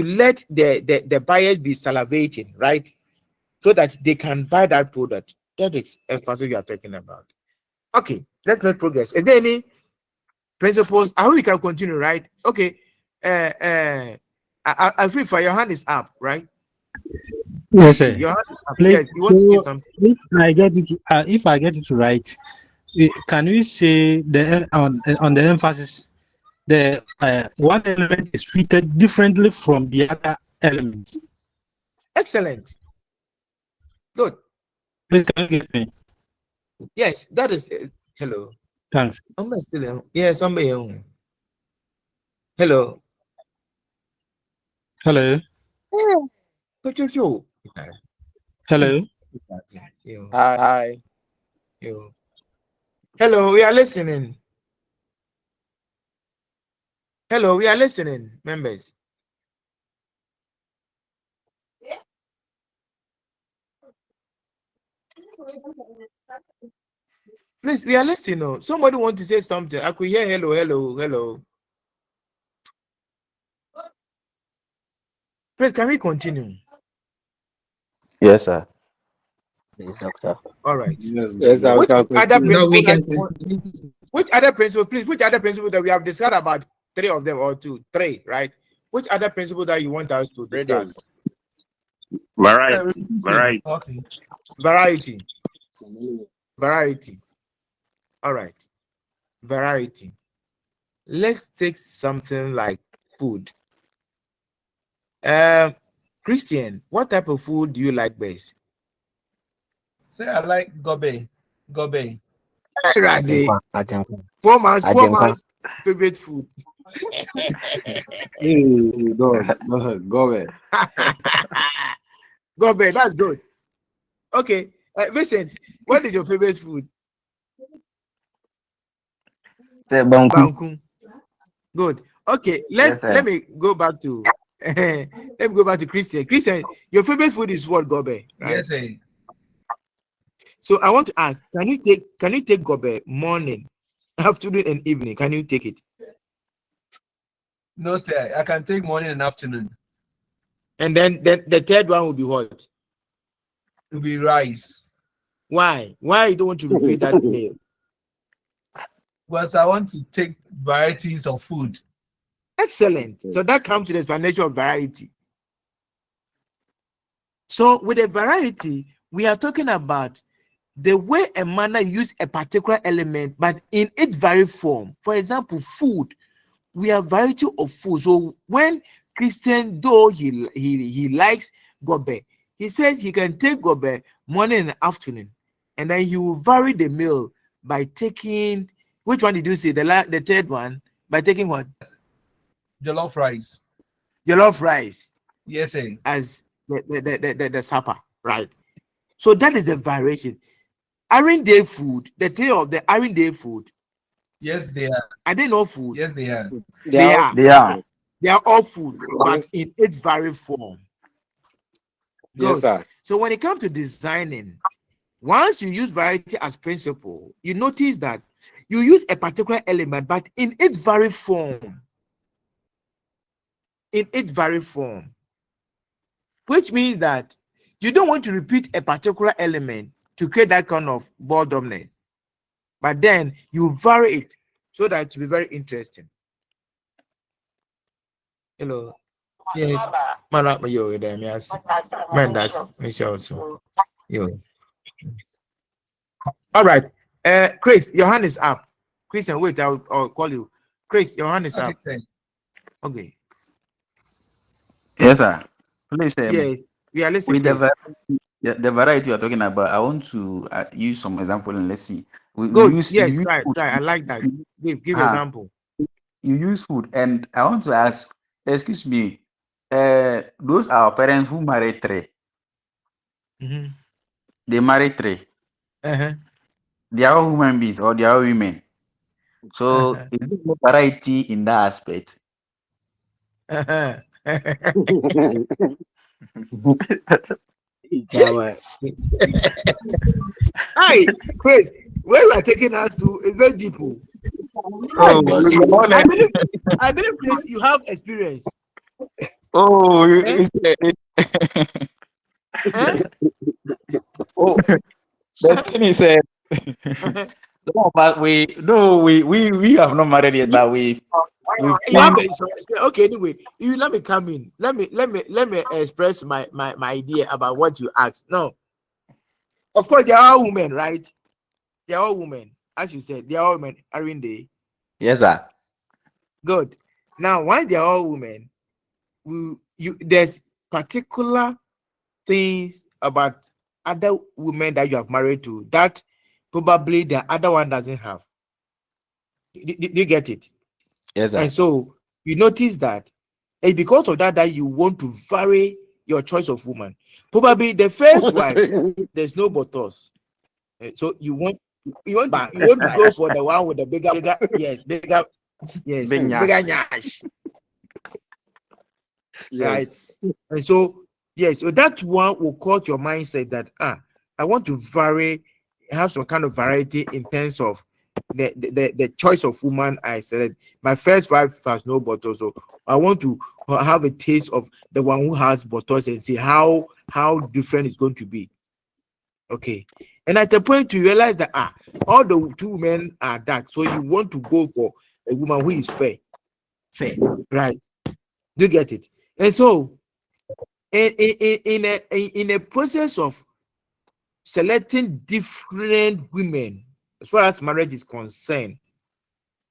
let the buyers be salivating, right? So that they can buy that product. That is emphasis you are talking about. Okay, let's make progress. Is there principles. I hope we can continue, right? Okay. I feel for your hand is up, right? Yes, Christy, sir. your hand is up. Please, Yes, you want to say so something? if I get it right, can we say on the emphasis the one element is treated differently from the other elements? Excellent. Good. Please, can you get me? Yes, that is. Hello. Thanks. Somebody still. Yes, somebody. Hello. Hello. Hello. Hello. Hi. Yo. Hello, we are listening. Hello, we are listening, members. Please, we are listening. Oh. Somebody want to say something. I could hear hello, hello, hello. Please, can we continue? Yes, sir. Yes, doctor. All right. Yes, I Which can other continue. No, we principle that can continue. which other principle, please, which other principle that we have discussed about three of them or two, three, right? Which other principle that you want us to discuss? Variety. Variety. Okay. Variety. Variety. All right. Variety. Let's take something like food. Christian, what type of food do you like best? Say I like gobe. Gobe. Rade. Ajempa. Poor man's Ajempa. favorite food. Go ahead. Gobe, that's good. Okay. Vincent, what is your favorite food? Say banku. Banku. Good. Okay, Yes, let sir. me go back to Christian. Christian, your favorite food is what? Gobe, right? Yes, sir. So I want to ask, can you take gobe morning, afternoon, and evening? Can you take it? No, sir. I can take morning and afternoon. And then the third one will be what? It will be rice. Why? Why you don't want to repeat that meal? Because I want to take varieties of food. Excellent. So that comes to the explanation of variety. So with a variety, we are talking about the way a manner use a particular element, but in its very form. For example, food. We have variety of food. So when Christian, though he likes gobe, he said he can take gobe morning and afternoon, and then he will vary the meal by taking, which one did you say? The third one, by taking what? Jollof rice. Jollof rice. Yes, sir. As the supper, right? So that is the variation. Iron day food, the three of the Iron day food. Yes, they are. Are they not food? Yes, they are. They are. They are. They are all food, but Yes. in its very form. Good. Yes, sir. So when it comes to designing, once you use variety as principle, you notice that you use a particular element, but in its very form. In its very form. Which means that you don't want to repeat a particular element to create that kind of ball dominant. But then you vary it so that it will be very interesting. Hello. Yes. Man, yo, them, yes. Man, that's Michelle. So, yo. All right. Chris, your hand is up. Christian, wait, I'll call you. Chris, your hand is up. Okay. Yes, sir. Please, Yes, we are listening. with the Please. the variety you're talking about, I want to use some example and let's see. We Good. use Yes, you use try. food. I like that. Give Ah, example. you use food, and I want to ask, excuse me, those are our parents who married three. Mm-hmm. They married three. Uh-huh. They are all human beings or they are all women. So Uh-huh. is there no variety in that aspect? Uh-huh. Hi, Chris. Where you are taking us to is very deep. Oh. Oh, I believe, Chris, you have experience. oh, Eh? oh, the thing is, But we have not married yet, but we Yeah, think. okay. Anyway, you let me come in. Let me express my idea about what you asked. No, of course they are all women, right? They are all women, as you said. They are all women, aren't they? Yes, sir. Good. Now, why they are all women? There's particular things about other women that you have married to that probably the other one doesn't have. Do you get it? Yes, sir. And so you notice that it's because of that you want to vary your choice of woman. Probably the first wife, there's no buttocks. So you want to go for the one with the bigger bigger nyash. Right. Yes. And so so that one will cause your mindset that I want to have some kind of variety in terms of the choice of woman I said. My first wife has no buttocks, so I want to have a taste of the one who has buttocks and see how different it's going to be. Okay. And at the point you realize that all the two men are dark, so you want to go for a woman who is fair, right? Do you get it? And so in a process of selecting different women as far as marriage is concerned,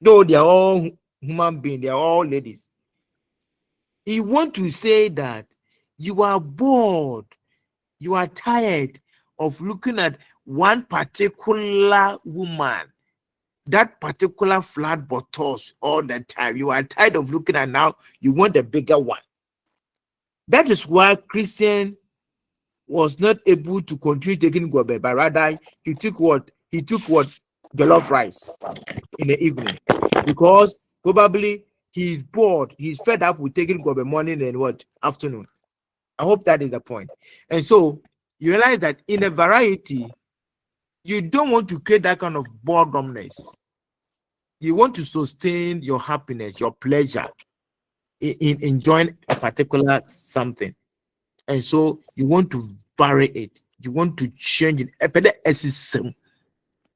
though they are all human beings, they are all ladies, you want to say that you are bored, you are tired of looking at one particular woman, that particular flat buttocks all the time. You are tired of looking at now, you want a bigger one. That is why Christian was not able to continue taking gobe, but rather he took what jollof rice in the evening, because probably he's bored, he's fed up with taking gobe morning and what afternoon. I hope that is the point. And so you realize that in a variety, you don't want to create that kind of boredomness. You want to sustain your happiness, your pleasure in enjoying a particular something. And so you want to vary it. You want to change it.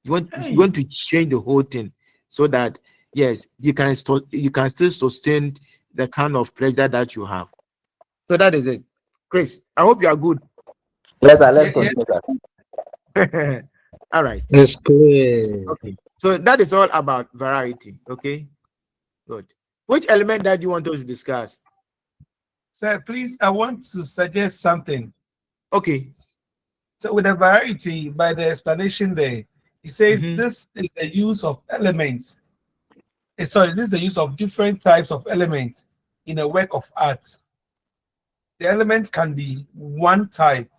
You want to change the whole thing so that yes, you can still sustain the kind of pleasure that you have. So that is it. Chris, I hope you are good. Yes, sir. Let's continue, sir. All right. It's clear. Okay. So that is all about variety. Okay. Good. Which element that you want us to discuss? Sir, please, I want to suggest something. Okay. So with the variety, by the explanation there, it says this is the use of elements. Sorry, this is the use of different types of elements in a work of art. The elements can be one type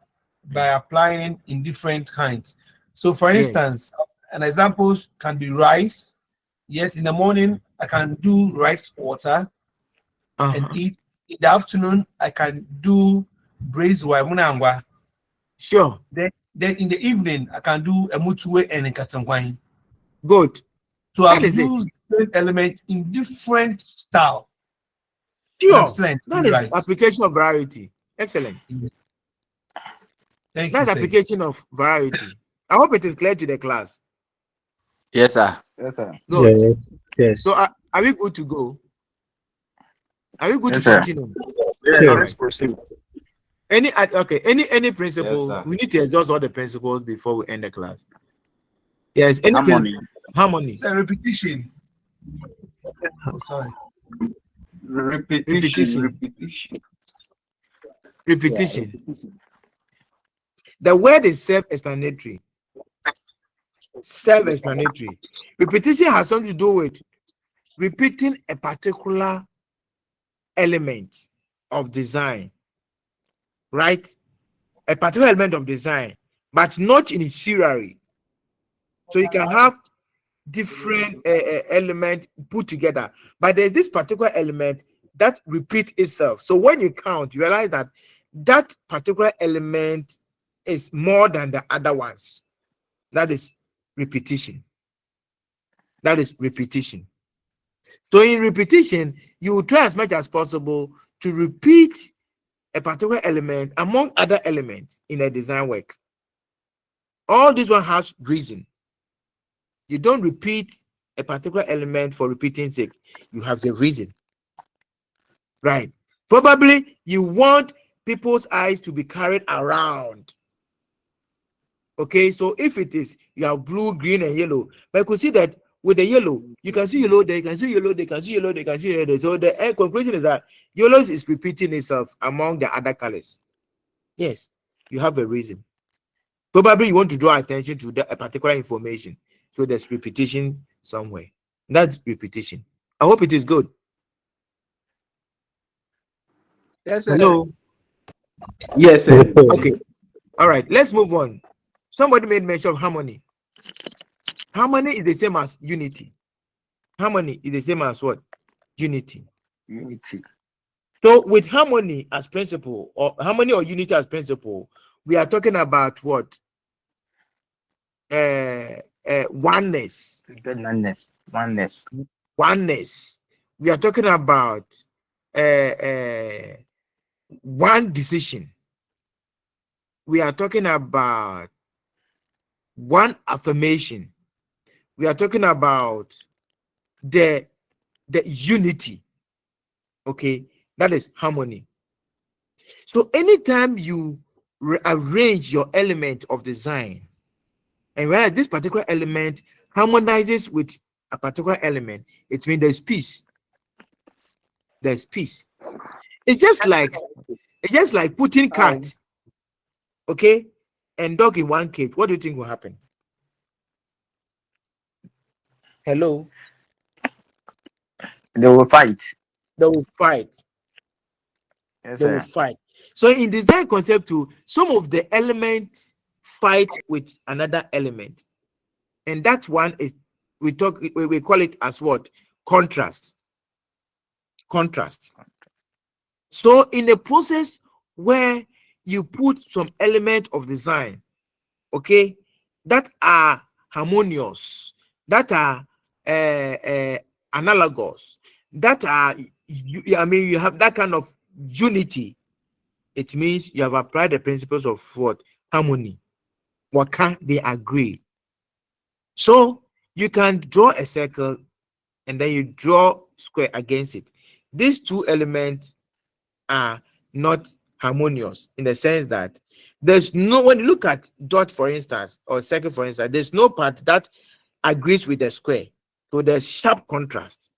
by applying in different kinds. So for instance, an example can be rice. Yes, in the morning, I can do rice water and eat. In the afternoon, I can do braised wamunangwa. Sure. Then in the evening, I can do a mutuwe and a katangwine. Good. So I've used this element in different style. Sure. Excellent. That is application of variety. Excellent. Thank That's you, application of variety. I hope it is clear to the class. Yes, sir. Yes, sir. Good. Yes. So are we good to go? Are we good Yes, to sir. continue? Yeah, let's proceed. Any principle? Yes, sir. We need to exhaust all the principles before we end the class. Yes, any harmony. It's a repetition. Oh, sorry. Repetition. The word is self-explanatory. Self-explanatory. Repetition has something to do with repeating a particular element of design, right? A particular element of design, but not in its serially. So you can have different elements put together, but there's this particular element that repeats itself. So when you count, you realize that that particular element is more than the other ones. That is repetition. That is repetition. So in repetition, you will try as much as possible to repeat a particular element among other elements in a design work. All this one has reason. You don't repeat a particular element for repeating sake. You have the reason. Right. Probably you want people's eyes to be carried around. Okay, so if it is, you have blue, green, and yellow, but you could see that with the yellow, you can see yellow, they can see yellow, they can see yellow, they can see yellow. So the conclusion is that yellow is repeating itself among the other colors. Yes, you have a reason. Probably you want to draw attention to a particular information. So there's repetition somewhere. That's repetition. I hope it is good. Yes, sir. Hello. Yes, sir. Okay. All right. Let's move on. Somebody made mention of harmony. Harmony is the same as unity. Harmony is the same as what? Unity. Unity. So with harmony as principle, or harmony or unity as principle, we are talking about what? Oneness. Oneness. Oneness. We are talking about one decision. We are talking about one affirmation. We are talking about the unity. Okay, that is harmony. So anytime you rearrange your element of design, and where this particular element harmonizes with a particular element, it means there's peace. There's peace. It's just like putting cat, okay, and dog in one cage. What do you think will happen? Hello. They will fight. They will fight. Yes, They will fight. So in design concept too, some of the elements fight with another element, and that one is we call it as what? Contrast. Contrast. So in a process where you put some element of design, okay, that are harmonious, that are analogous, that are you have that kind of unity, it means you have applied the principles of what? Harmony. What can they agree? So you can draw a circle and then you draw square against it. These two elements are not harmonious in the sense that there's no, when you look at dot for instance or circle for instance, there's no part that agrees with the square. So there's sharp contrast.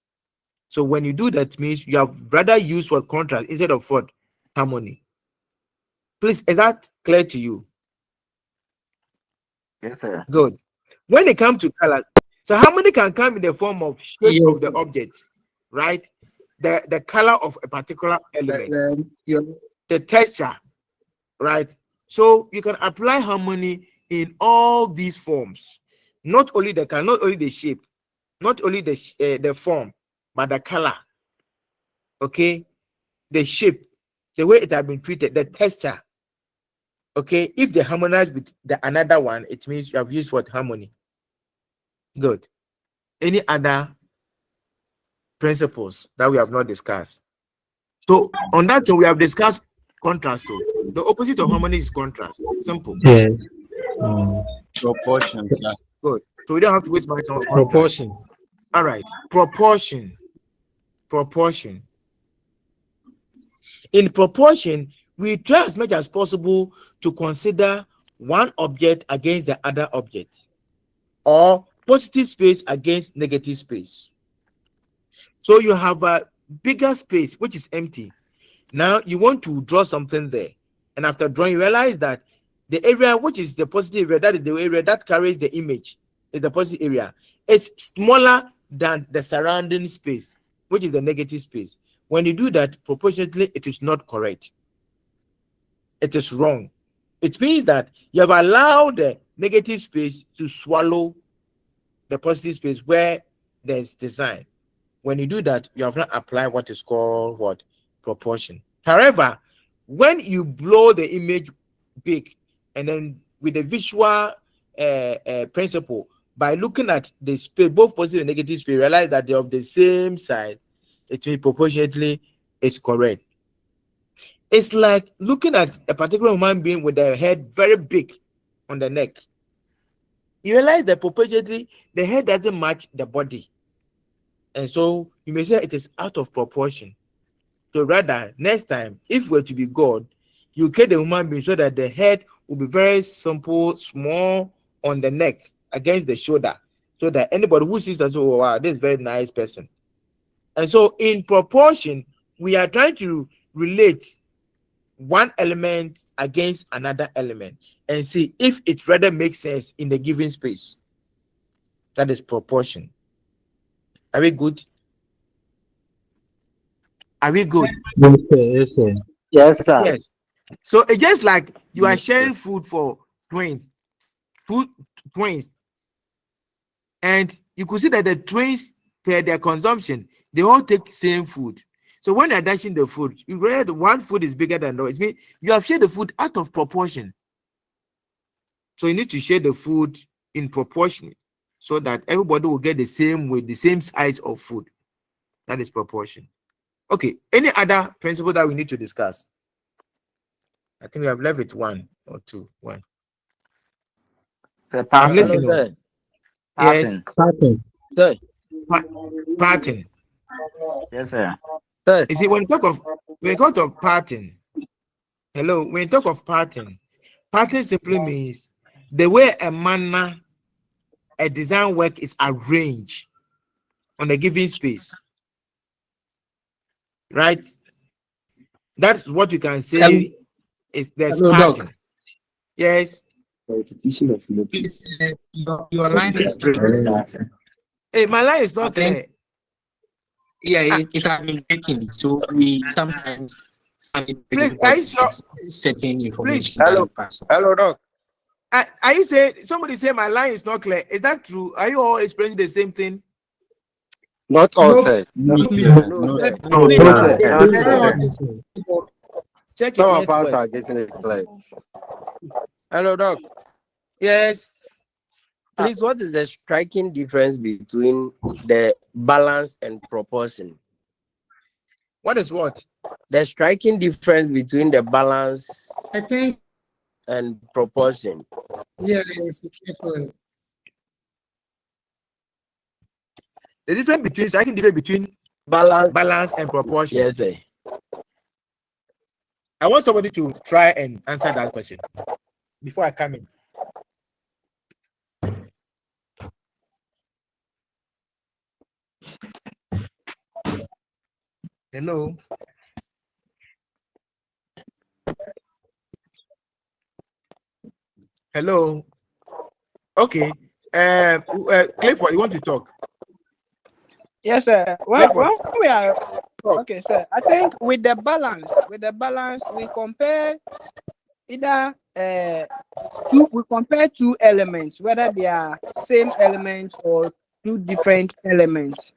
So when you do that, means you have rather used what? Contrast instead of what? Harmony. Please, is that clear to you? Yes, sir. Good. When it comes to color, so harmony can come in the form of shape of the object, right? The color of a particular element, the texture, right? So you can apply harmony in all these forms, not only the color, not only the shape, not only the form, but the color. Okay, the shape, the way it has been treated, the texture. Okay, if they harmonize with the another one, it means you have used what? Harmony. Good. Any other principles that we have not discussed? So on that one, we have discussed contrast. Too. The opposite of harmony is contrast. Simple. Yeah. Proportion. Yeah. Good. So we don't have to waste much time on contrast. Proportion. All right. Proportion. Proportion. In proportion, we try as much as possible to consider one object against the other object, or positive space against negative space. So you have a bigger space which is empty. Now you want to draw something there, and after drawing, you realize that the area which is the positive area, that is the area that carries the image, is the positive area. It's smaller than the surrounding space, which is the negative space. When you do that, proportionately, it is not correct. It is wrong. It means that you have allowed the negative space to swallow the positive space where there's design. When you do that, you have not applied what is called what? Proportion. However, when you blow the image big, and then with the visual principle, by looking at the space, both positive and negative space, realize that they're of the same size, it means proportionately is correct. It's like looking at a particular human being with their head very big on the neck. You realize that perpetually the head doesn't match the body. And so you may say it is out of proportion. So rather, next time, if we're to be God, you create the human being so that the head will be very simple, small on the neck against the shoulder, so that anybody who sees that, oh wow, this is a very nice person. And so in proportion, we are trying to relate one element against another element and see if it rather makes sense in the given space. That is proportion. Are we good? Are we good? Yes, sir. Yes, sir. Yes, sir. Yes. So it's just like you are sharing food for twins, and you could see that the twins, per their consumption, they all take same food. So when they're dashing the food, you realize that one food is bigger than the other. It means you have shared the food out of proportion. So you need to share the food in proportion so that everybody will get the same weight, the same size of food. That is proportion. Okay. Any other principle that we need to discuss? I think we have left it one or two. One. I'm listening. Sir. Yes. Pattern. Sir. Pattern. Yes, sir. You see, when you talk of pattern, hello, when you talk of pattern simply means the way a design work is arranged on a given space, right? That's what you can say is there's Hello, pattern. Doc. Yes. Your line is breaking. Hey, my line is not clear. Yeah, it has been breaking. So we sometimes find it Please, difficult are to you sure? get certain information. Hello, that you pass on. hello, Doc. Are you saying somebody say my line is not clear? Is that true? Are you all experiencing the same thing? Not all, sir. No, sir. Please, sir. check Some your of us network. are getting it clear. Hello, Doc. Yes. Please, what is the striking difference between the balance and proportion? What is what? The striking difference between the balance I think, and proportion. yeah, it's different. The difference between striking difference between balance and proportion. Yes, sir. I want somebody to try and answer that question before I come in. Hello. Hello. Okay. Clifford, you want to talk? Yes, sir. Well, we are okay, sir. I think with the balance, we compare either we compare two elements, whether they are same elements or two different elements.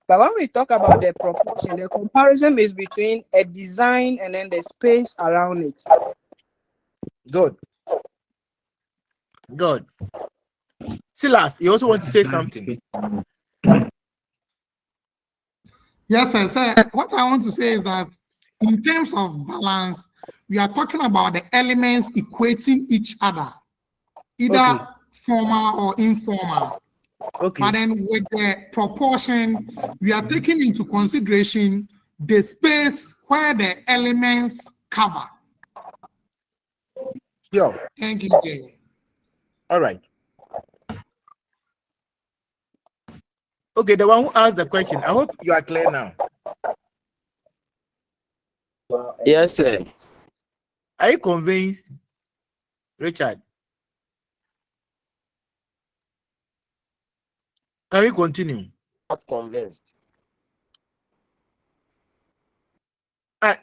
But when we talk about the proportion, the comparison is between a design and then the space around it. Good. Good. Silas, you also want to say something? Yes, sir. Sir, what I want to say is that in terms of balance, we are talking about the elements equating each other, either formal or informal. Okay. But then with the proportion, we are taking into consideration the space where the elements cover. Yo. Thank you, Jay. All right. Okay, the one who asked the question, I hope you are clear now. Yes, sir. Are you convinced, Richard? Can we continue? Not convinced.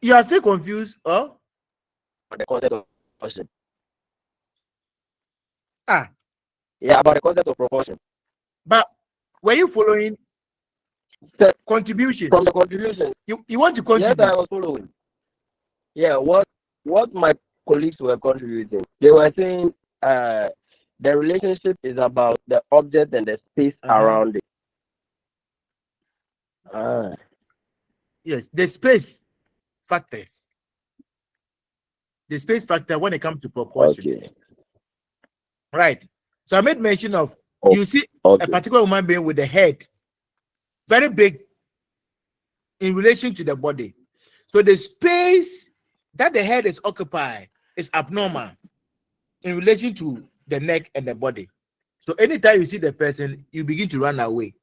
You are still confused, oh? The concept of proportion. Yeah, about the concept of proportion. But were you following contribution? From the contribution. You want to contribute? Yes, I was following. Yeah, what my colleagues were contributing. They were saying the relationship is about the object and the space around it. Yes, the space factors. The space factor when it comes to proportion. Okay. Right. So I made mention of, Oh, you see okay. a particular human being with the head very big in relation to the body. So the space that the head is occupied is abnormal in relation to the neck and the body. So anytime you see the person, you begin to run away.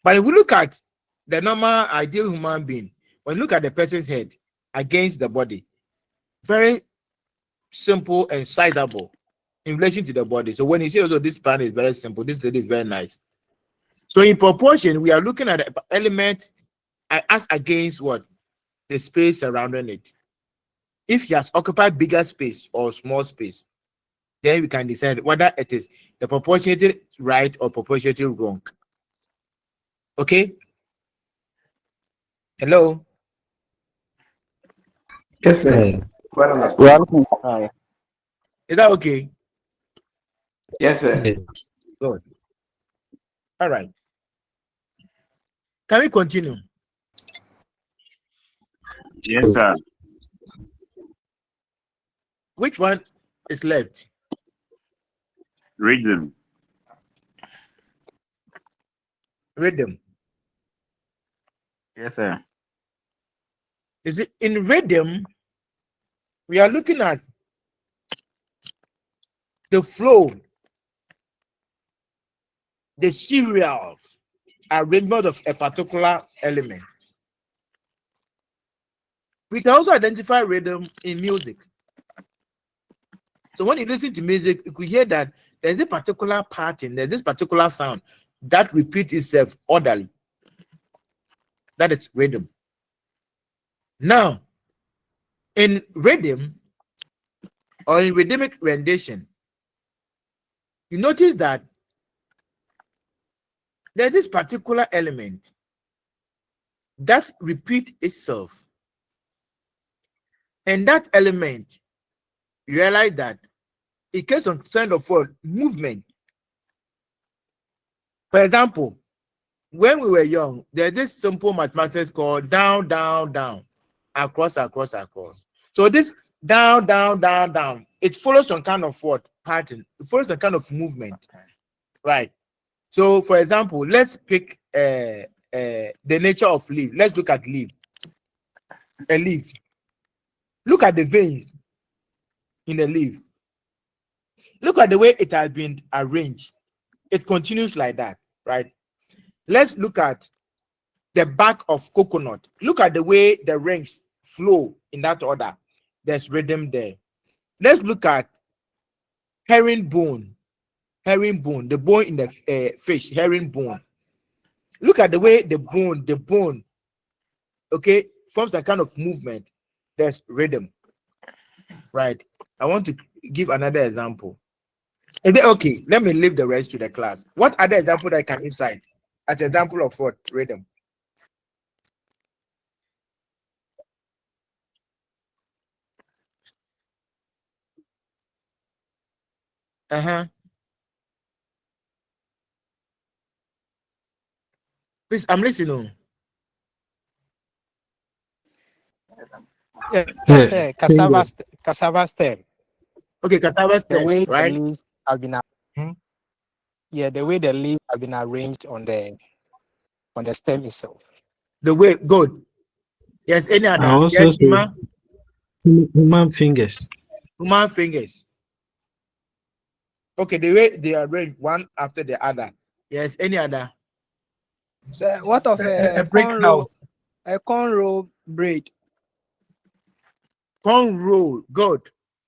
But if we look at the normal ideal human being, when you look at the person's head against the body, very simple and sizable in relation to the body. So when you see also this pan is very simple, this lady is very nice. So in proportion, we are looking at the element as against what? The space surrounding it. If he has occupied bigger space or small space, then we can decide whether it is the proportionately right or proportionately wrong. Okay? Hello? Yes, sir. Yeah. Well understood. Well, hi. Is that okay? Yes, sir. Yeah. Good. All right. Can we continue? Yes, sir. Which one is left? Rhythm. Rhythm. Yes, sir. Is it in rhythm? We are looking at the flow, the serial arrangement of a particular element. We can also identify rhythm in music. So when you listen to music, you could hear that there's a particular pattern, there's this particular sound that repeats itself orderly. That is rhythm. Now, in rhythm or in rhythmic rendition, you notice that there's this particular element that repeats itself. And that element, you realize that it gets on kind of what movement. For example, when we were young, there's this simple mathematics called down, down, down, across, across, across. So this down, down, down, down, it follows some kind of what pattern. It follows some kind of movement, right? So, for example, let's pick the nature of leaf. Let's look at leaf. A leaf. Look at the veins in the leaf. Look at the way it has been arranged. It continues like that, right? Let's look at the back of coconut. Look at the way the rings flow in that order. There's rhythm there. Let's look at herringbone. Herringbone, the bone in the fish, herringbone. Look at the way the bone, okay, forms a kind of movement. There's rhythm, right? I want to give another example. Okay, let me leave the rest to the class. What other example that I can cite as an example of what? Rhythm. Please, I'm listening. Yeah, Yeah. say cassava stem. Okay, cassava The stem, way the right? leaves have been yeah, the way the leaves have been arranged on the stem itself. The way, good. Yes, any I other? also Yes, say Ima? human fingers. Human fingers. Okay, the way they arrange one after the other. Yes, any other? So what of A break house. a cornrow braid? Corn roll, good.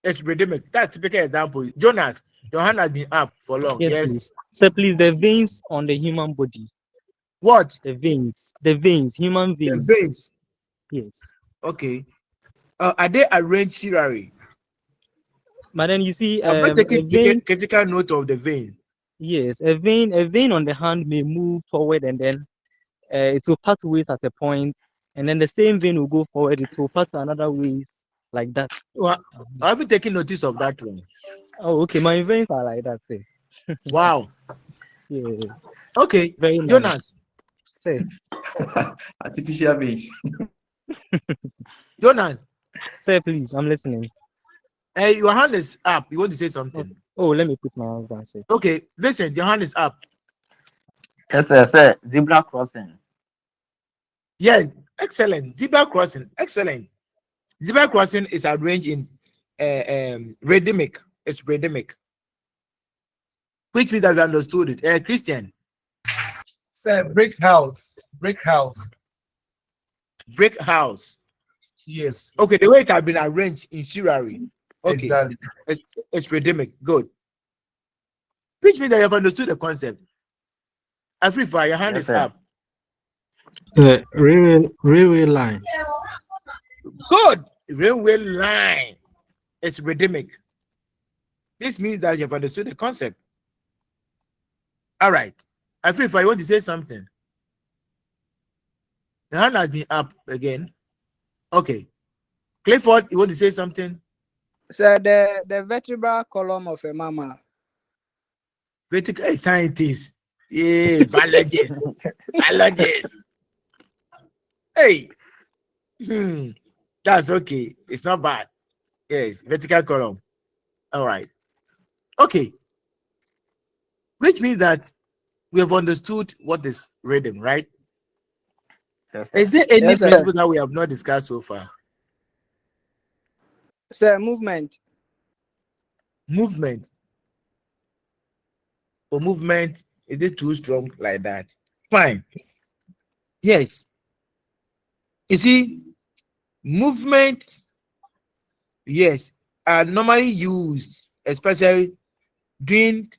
It's rhythmic. That's a typical example. Jonas, your hand has been up for long. Yes, Yes. please. So please, the veins on the human body. What? The veins, human The veins. veins. Yes. Okay. Are they arranged serially? But then you see, I'm not a taking vein. critical note of the vein. Yes, a vein on the hand may move forward, and then it will part ways at a point, and then the same vein will go forward. It will part to another ways like that. Well, I haven't taken notice of that one. Oh, okay. My veins are like that. Say. Wow. Yes. Okay. Very nice. Jonas. Say. Artificial veins. Jonas. Say, please. I'm listening. Hey, your hand is up. You want to say something? Oh, let me put my hands down. Sir. Okay, listen, your hand is up. Yes, sir. Zebra crossing. Yes, excellent. Zebra crossing, excellent. Zebra crossing is arranged in rhythmic. It's rhythmic. Which means that you understood it. Christian, Say brick house. Brick house. brick house. Yes. Okay, the way it has been arranged in seriary. Okay, Exactly. it's rhythmic. Good. Which means that you have understood the concept. Afrifa, your hand Yes, is sir. up. Railway line. Good. Railway line. It's rhythmic. This means that you have understood the concept. All right. Afrifa, you want to say something? The hand has been up again. Okay. Clifford, you want to say something? So the vertebral column of a mammal. Vertical scientist. Yeah, biologist. Biologist. Hey. That's okay. It's not bad. Yes, vertical column. All right. Okay. Which means that we have understood what is rhythm, right? Yes, Is sir. there any Yes, sir. principle that we have not discussed so far? So movement. Movement. For movement, is it too strong like that? Fine. Yes. You see, movement, yes, are normally used, especially doing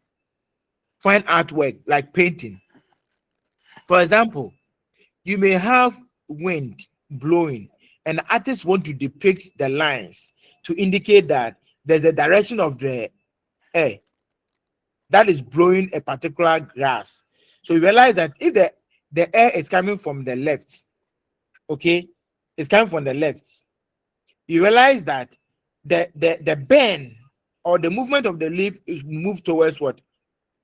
fine artwork like painting. For example, you may have wind blowing, and the artists want to depict the lines to indicate that there's a direction of the air that is blowing a particular grass. So you realize that if the air is coming from the left, okay, it's coming from the left, you realize that the bend or the movement of the leaf is moved towards what?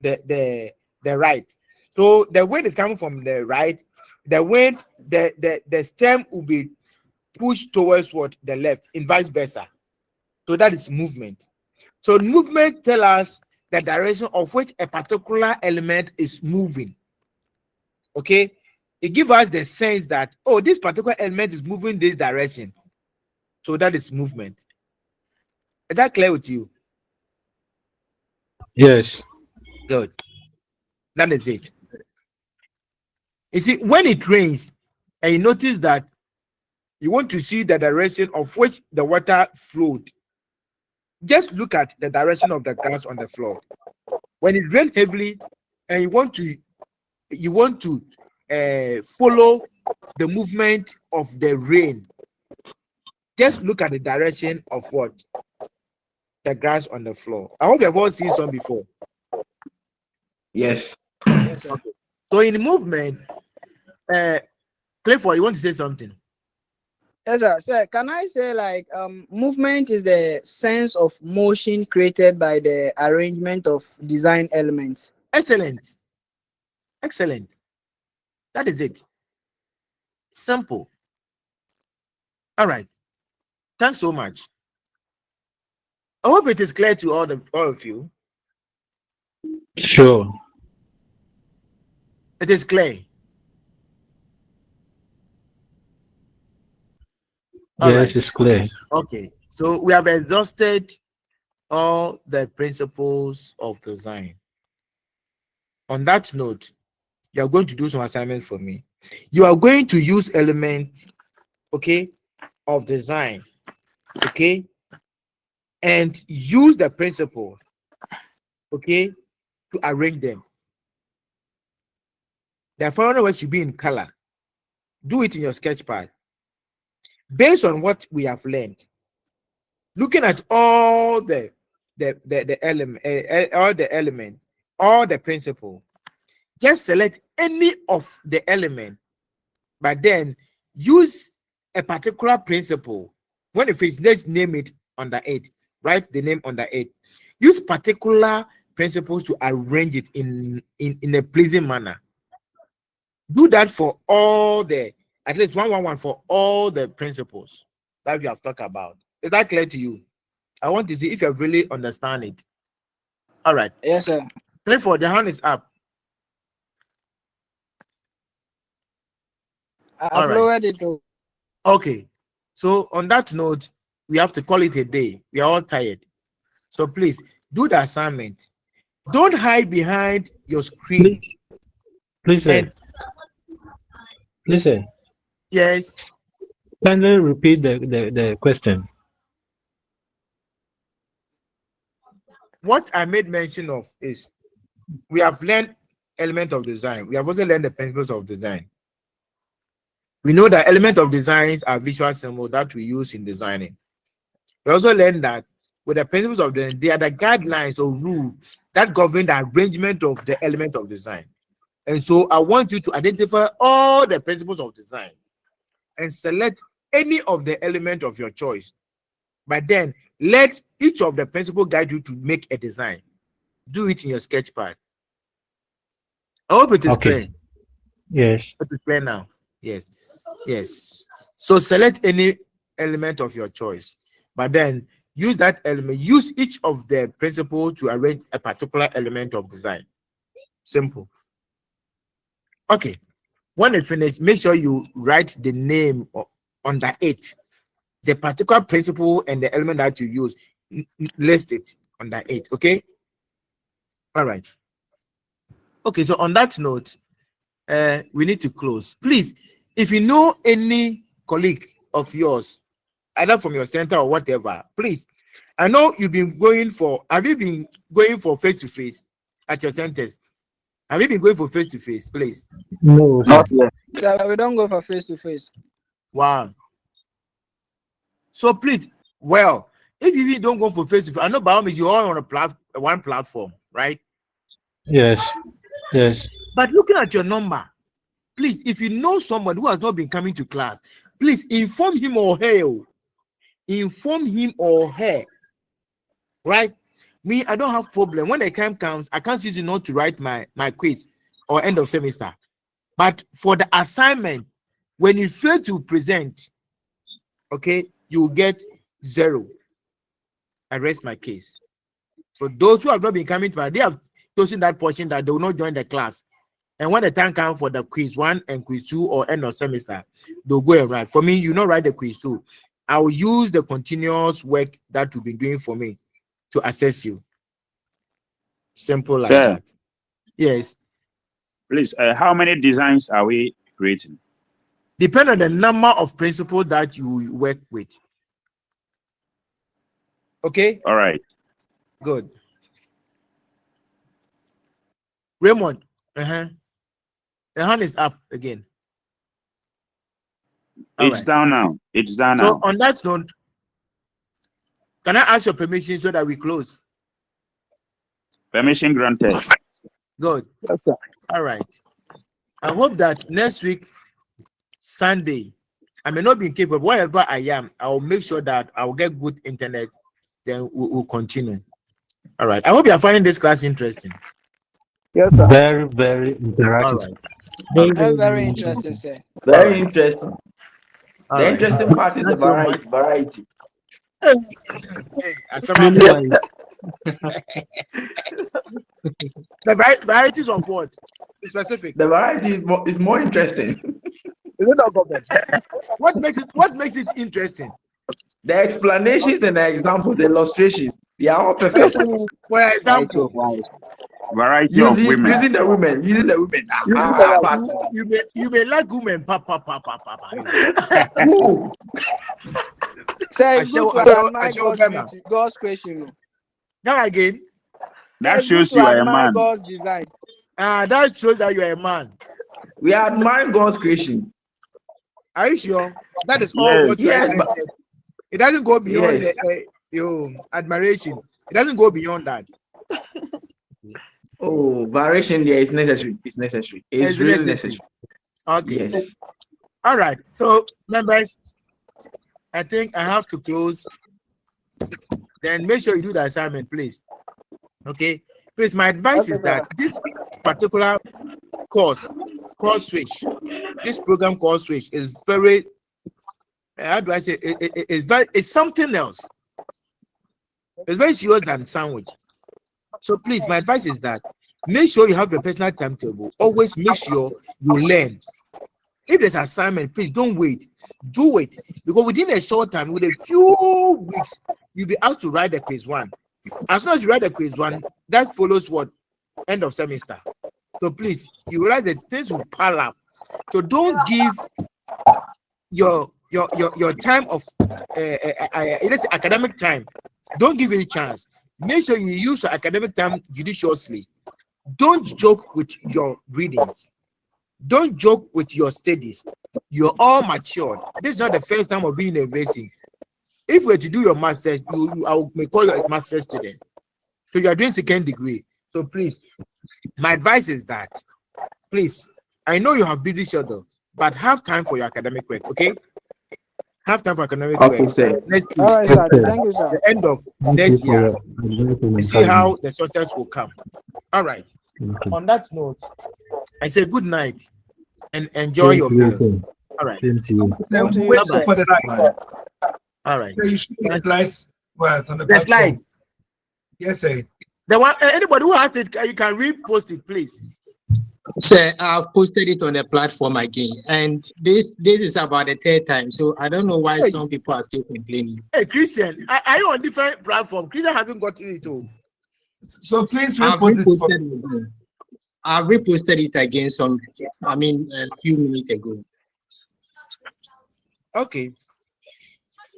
The right. So the wind is coming from the right, the wind, the stem will be pushed towards what? The left, and vice versa. So that is movement. So movement tell us the direction of which a particular element is moving. Okay, it gives us the sense that, oh, this particular element is moving this direction. So that is movement. Is that clear with you? Yes. Good. That is it. You see, when it rains and you notice that you want to see the direction of which the water flowed, just look at the direction of the grass on the floor. When it rains heavily and you want to follow the movement of the rain, just look at the direction of what? The grass on the floor. I hope you've all seen some before. Yes. Yes, sir. Okay. So in movement, Clifford, you want to say something? Yes, sir. So can I say like movement is the sense of motion created by the arrangement of design elements. Excellent. Excellent. That is it. Simple. All right. Thanks so much. I hope it is clear to all of you. Sure. It is clear. All Yes, right. it's clear. Okay. So we have exhausted all the principles of design. On that note, you are going to do some assignments for me. You are going to use elements, okay, of design, okay, and use the principles, okay, to arrange them. The following work should be in color. Do it in your sketch pad. Based on what we have learned, looking at all the element, all the elements, all the principle, just select any of the element, but then use a particular principle. When you finish, let's name it under it. Write the name under it. Use particular principles to arrange it in a pleasing manner. Do that for all the, at least one for all the principles that we have talked about. Is that clear to you? I want to see if you really understand it. All right. Yes, sir. Clifford, the hand is up. I've All right. lowered it to. Okay. So on that note, we have to call it a day. We are all tired. So please do the assignment. Don't hide behind your screen. Please, sir. Please, sir. Yes. Kindly repeat the question. What I made mention of is we have learned element of design. We have also learned the principles of design. We know that element of designs are visual symbols that we use in designing. We also learned that with the principles of design, they are the guidelines or rules that govern the arrangement of the element of design. And so I want you to identify all the principles of design and select any of the element of your choice. But then let each of the principles guide you to make a design. Do it in your sketch pad. I hope it is clear. Yes. It is clear now. Yes. Yes. So select any element of your choice, but then use that element, use each of the principles to arrange a particular element of design. Simple. Okay. When it finished, make sure you write the name under it, the particular principle and the element that you use. List it under it. Okay. All right. Okay. So on that note, we need to close. Please, if you know any colleague of yours, either from your center or whatever, please. I know you've been going for. Have you been going for face-to-face at your centers? Have you been going for face-to-face, please? No, not yet. So we don't go for face-to-face. Wow. So please, well, if you don't go for face-to-face, I know by all means you're all on one platform, right? Yes. Yes. But looking at your number, please, if you know somebody who has not been coming to class, please inform him or her. Inform him or her. Right? Me, I don't have problem. When the time comes, I can't use it not to write my quiz or end of semester. But for the assignment, when you fail to present, okay, you will get 0. I rest my case. So those who have not been coming to my, they have chosen that portion that they will not join the class. And when the time comes for the quiz 1 and quiz 2 or end of semester, they'll go and write. For me, you not write the quiz 2. I will use the continuous work that you've been doing for me to assess you. Simple like that. Yes. Please, how many designs are we creating? Depend on the number of principles that you work with. Okay? All right. Good. Raymond, the hand is up again. It's down now. It's down so now. On that note, can I ask your permission so that we close? Permission granted. Good. Yes, sir. All right. I hope that next week, Sunday, I may not be capable. Wherever I am, I will make sure that I will get good internet. Then we'll continue. All right. I hope you are finding this class interesting. Yes, sir. Very, very interactive. All right. Very interesting, sir. Very interesting. All The right. interesting part is the Thanks so much. variety. The varieties of what? Specific. The variety is more interesting. Is it not government? What makes it interesting? The explanations and the examples, the illustrations, they are all perfect. For example, variety of women. Using the women. You may like women, papa. Say it's good to admire God's creation. Now again. That shows you are a man. God's design. That shows that you are a man. We admire God's creation. Are you sure? That is all what you are interested. It doesn't go beyond your admiration. It doesn't go beyond that. Oh, variation there is necessary. It's necessary. It's really necessary. Okay. Yes. All right. So, members, I think I have to close. Then make sure you do the assignment, please. Okay. Please, my advice is that this particular course switch, this program course switch is very, how do I say, it's something else. It's very serious than sandwich. So please, my advice is that make sure you have your personal timetable. Always make sure you learn. If there's assignment, please don't wait. Do it. Because within a short time, with a few weeks, you'll be out to write the quiz one. As soon as you write the quiz one, that follows what? End of semester. So please, you realize that things will pile up. So don't give your time of let's say academic time. Don't give any chance. Make sure you use your academic time judiciously. Don't joke with your readings. Don't joke with your studies. You're all matured. This is not the first time of being in university. If we were to do your master's, I may call you a master's student. So you are doing second degree. So please, my advice is that, please, I know you have busy schedule, but have time for your academic work, okay? Have time for academic Okay, work. sir. Let's see. All right, sir. Thank you, sir. The end of next year, we see how the success will come. All right. On that note, I say good night and enjoy your meal. All right. Same to you, Wait sir. for the slide. All right. So you should the slides was on the The platform. slide. Yes, sir. The one anybody who has it, you can repost it, please. Sir, I've posted it on the platform again, and this is about the third time, so I don't know why Hey. some people are still complaining. Hey, Christian, are you on different platform? Christian hasn't got it all. So please I've repost it. reposted it again. I've reposted it again a few minutes ago. Okay.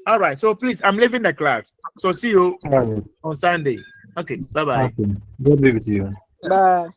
All right. So please, I'm leaving the class. So see you on Sunday. Okay. Bye bye. Okay. God be with you. Bye.